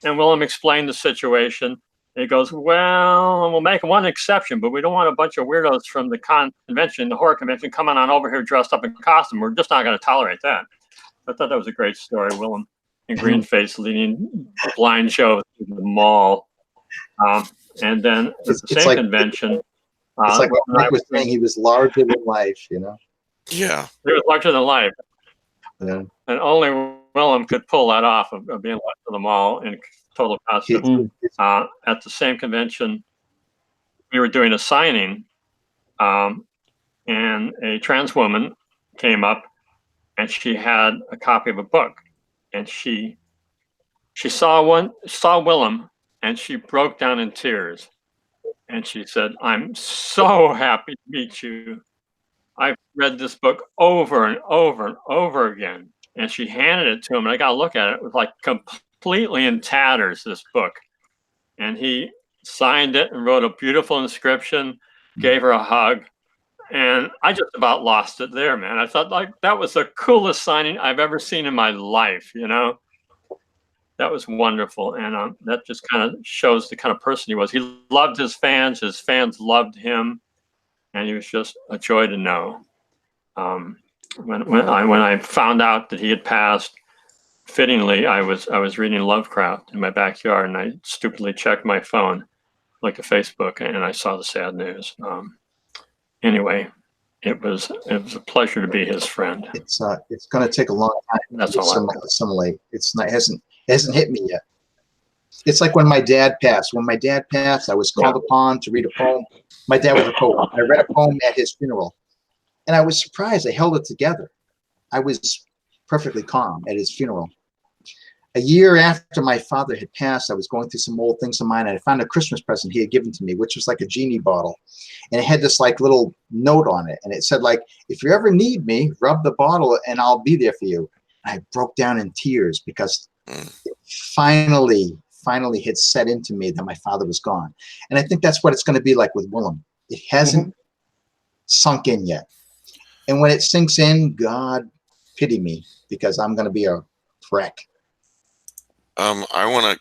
And Willem explained the situation. He goes, well, we'll make one exception, but we don't want a bunch of weirdos from the convention, the horror convention, coming on over here dressed up in costume. We're just not going to tolerate that. I thought that was a great story. Willem in green face leading blind Joe through the mall. And then at the same convention. It's like what Mike was saying, he was larger than life, Yeah. He was larger than life. Yeah. And only Willem could pull that off of being left to the mall in total costume. At the same convention, we were doing a signing, and a trans woman came up, and she had a copy of a book, and she saw Willem, and she broke down in tears. And she said, I'm so happy to meet you. I've read this book over and over and over again. And she handed it to him, and I got to look at it. It was like completely in tatters, this book. And he signed it and wrote a beautiful inscription, gave her a hug, And I just about lost it there, man. I thought like that was the coolest signing I've ever seen in my life, you know? That was wonderful. And that just kind of shows the kind of person he was. He loved his fans loved him, and he was just a joy to know. When I found out that he had passed, fittingly, I was reading Lovecraft in my backyard, and I stupidly checked my phone, like a Facebook, and I saw the sad news. Anyway, it was a pleasure to be his friend. It's going to take a long time That's to all. assimilate. It hasn't hit me yet. It's like when my dad passed. When my dad passed, I was called upon to read a poem. My dad was a poet. I read a poem at his funeral, and I was surprised. I held it together. I was perfectly calm at his funeral. A year after my father had passed, I was going through some old things of mine, and I found a Christmas present he had given to me, which was like a genie bottle. And it had this like little note on it. And it said like, if you ever need me, rub the bottle and I'll be there for you. And I broke down in tears because it finally had set into me that my father was gone. And I think that's what it's going to be like with Willem. It hasn't sunk in yet. And when it sinks in, God pity me, because I'm going to be a wreck. I want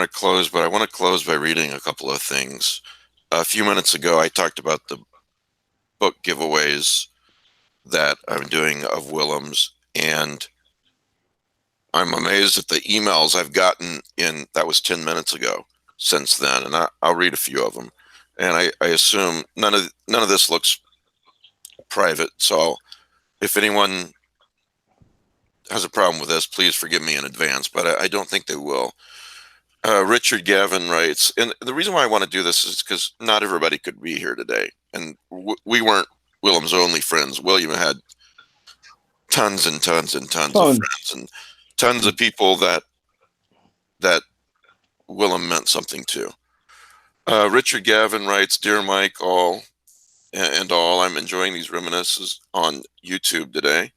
to close, but I want to close by reading a couple of things. A few minutes ago, I talked about the book giveaways that I'm doing of Willem's, and I'm amazed at the emails I've gotten in. That was 10 minutes ago since then, and I'll read a few of them. And I assume none of this looks private. So if anyone has a problem with this, please forgive me in advance, but I don't think they will. Richard Gavin writes, and the reason why I want to do this is because not everybody could be here today, and we weren't Willem's only friends. William had tons and tons and tons of friends, and tons of people that Willem meant something to. Richard Gavin writes, "Dear Mike, all, I'm enjoying these reminiscences on YouTube today.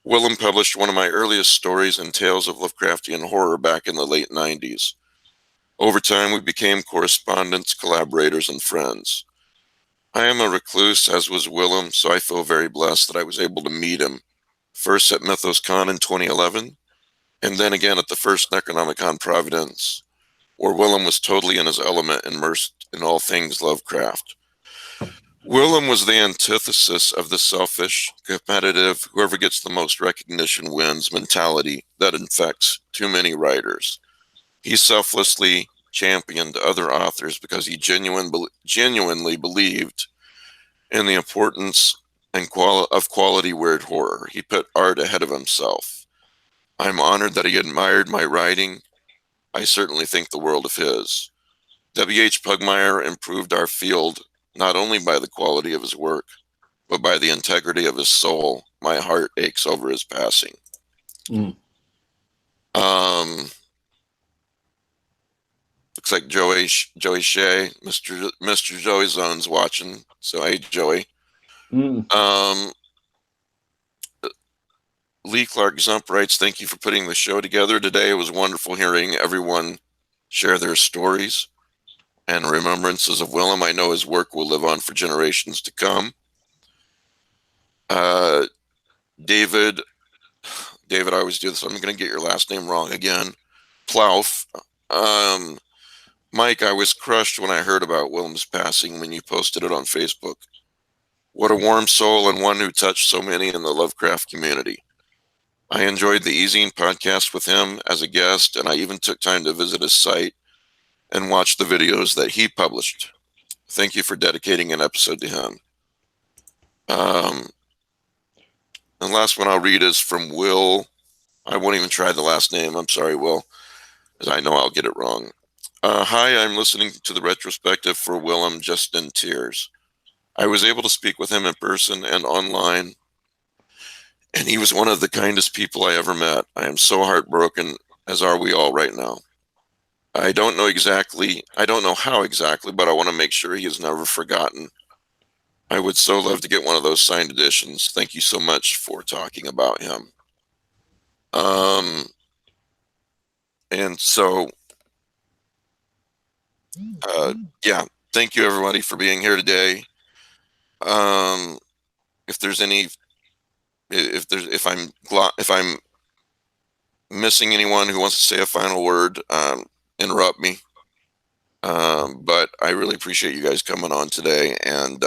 Willem published one of my earliest stories and tales of Lovecraftian horror back in the late 90s. Over time, we became correspondents, collaborators, and friends. I am a recluse, as was Willem, so I feel very blessed that I was able to meet him, first at MythosCon in 2011, and then again at the first Necronomicon Providence, where Willem was totally in his element, immersed in all things Lovecraft. Willem was the antithesis of the selfish, competitive, whoever gets the most recognition wins mentality that infects too many writers. He selflessly championed other authors because he genuinely believed in the importance and of quality weird horror. He put art ahead of himself. I'm honored that he admired my writing. I certainly think the world of his. W.H. Pugmire improved our field not only by the quality of his work, but by the integrity of his soul. My heart aches over his passing." Looks like Joey Shea, Mr. Joey Zone's watching. So hey, Joey. Lee Clark Zump writes, "Thank you for putting the show together today. It was wonderful hearing everyone share their stories and remembrances of Willem. I know his work will live on for generations to come." David, I always do this. I'm going to get your last name wrong again. Plouf. Mike, I was crushed when I heard about Willem's passing when you posted it on Facebook. What a warm soul, and one who touched so many in the Lovecraft community. I enjoyed the Easing podcast with him as a guest, and I even took time to visit his site and watch the videos that he published. Thank you for dedicating an episode to him. And the last one I'll read is from Will. I won't even try the last name. I'm sorry, Will, because I know I'll get it wrong. Hi, I'm listening to the retrospective for Willem, just in tears. I was able to speak with him in person and online, and he was one of the kindest people I ever met. I am so heartbroken, as are we all right now. I don't know how exactly, but I want to make sure he is never forgotten. I would so love to get one of those signed editions. Thank you so much for talking about him. And so, yeah, thank you everybody for being here today. if there's any, if I'm missing anyone who wants to say a final word, interrupt me. But I really appreciate you guys coming on today, and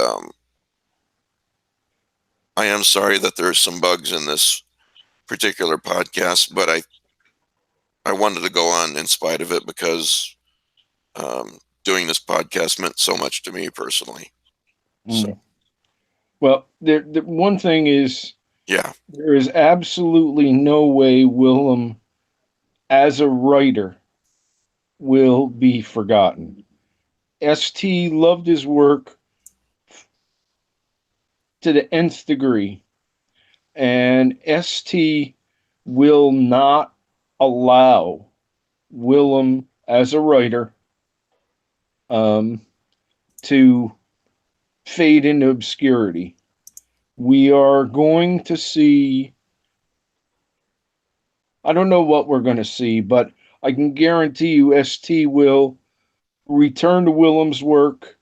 I am sorry that there's some bugs in this particular podcast, but I wanted to go on in spite of it because doing this podcast meant so much to me personally. So, well, the one thing is, yeah, there is absolutely no way Willem, as a writer, will be forgotten. ST loved his work to the nth degree, and ST will not allow Willem, as a writer, to fade into obscurity. We are going to see, I don't know what we're going to see, but I can guarantee you ST will return to Willem's work,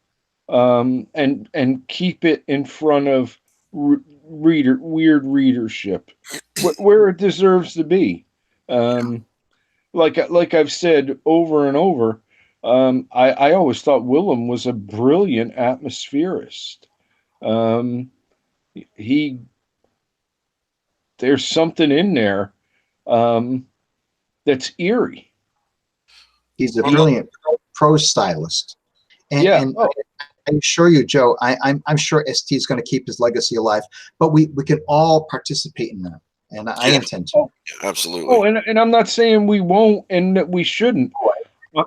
and keep it in front of weird readership, where it deserves to be. Like I've said over and over, I always thought Willem was a brilliant atmospherist. He There's something in there, that's eerie. He's a brilliant prose stylist. And I assure you, Joe, I'm sure ST is going to keep his legacy alive, but we can all participate in that. And I intend to. Absolutely. Oh, and I'm not saying we won't and that we shouldn't.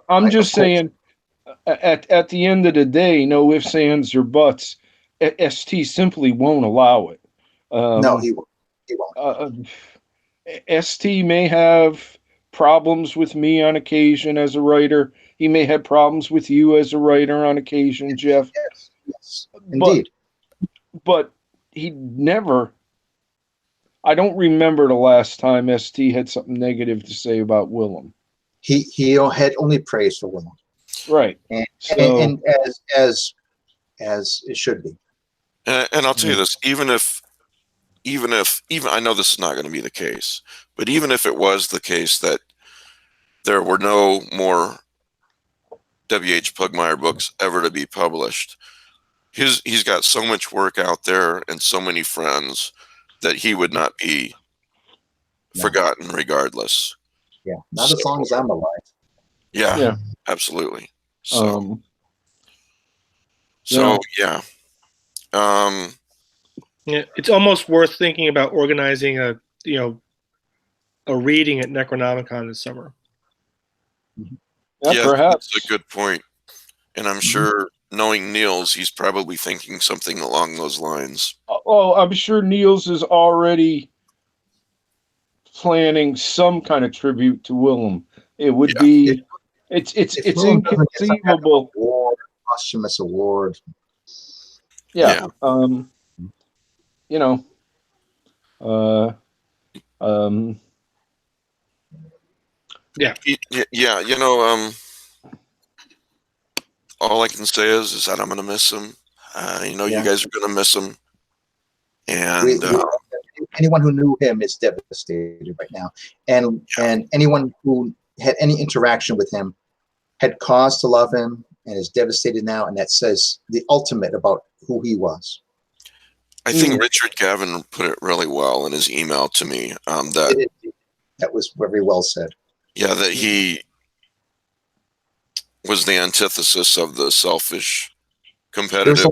I'm just saying, at the end of the day, no ifs, ands, or buts, ST simply won't allow it. No, he won't. He won't. ST may have problems with me on occasion as a writer. He may have problems with you as a writer on occasion, Jeff. Yes, indeed. But he never. I don't remember the last time ST had something negative to say about Willem. He had only praise for Willem. Right. And as it should be. And I'll tell you this, even I know this is not going to be the case, but even if it was the case that there were no more W.H. Pugmire books ever to be published, he's got so much work out there and so many friends that he would not be forgotten regardless. Yeah, not as long as I'm alive. Yeah. Absolutely. So, yeah. Yeah, it's almost worth thinking about organizing a reading at Necronomicon this summer. Yeah, perhaps. That's a good point. And I'm sure, knowing Niels, he's probably thinking something along those lines. Oh, I'm sure Niels is already planning some kind of tribute to Willem. It would be, it's inconceivable. Posthumous award. Yeah. All I can say is that I'm going to miss him. You guys are going to miss him. And anyone who knew him is devastated right now. And anyone who had any interaction with him had cause to love him and is devastated now. And that says the ultimate about who he was. I think Richard Gavin put it really well in his email to me. That was very well said. Yeah, that he was the antithesis of the selfish, competitive. There's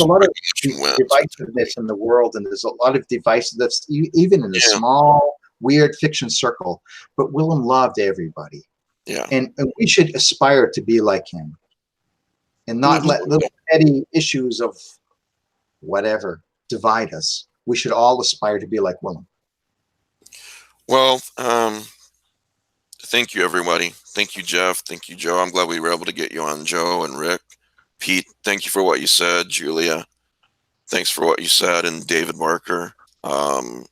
a lot of divisiveness in the world, and there's a lot of divisiveness even in the small, weird fiction circle. But Willem loved everybody. Yeah. And we should aspire to be like him and not let little petty issues of whatever divide us. We should all aspire to be like Willem. Well, thank you, everybody. Thank you, Jeff. Thank you, Joe. I'm glad we were able to get you on, Joe and Rick. Pete, thank you for what you said. Julia, thanks for what you said. And David Barker. And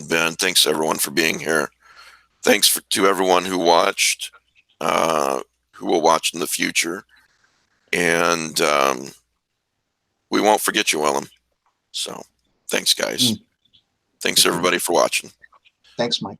Ben, thanks everyone for being here. Thanks to everyone who watched, who will watch in the future. And we won't forget you, Willem. So thanks, guys. Thanks everybody for watching. Thanks, Mike.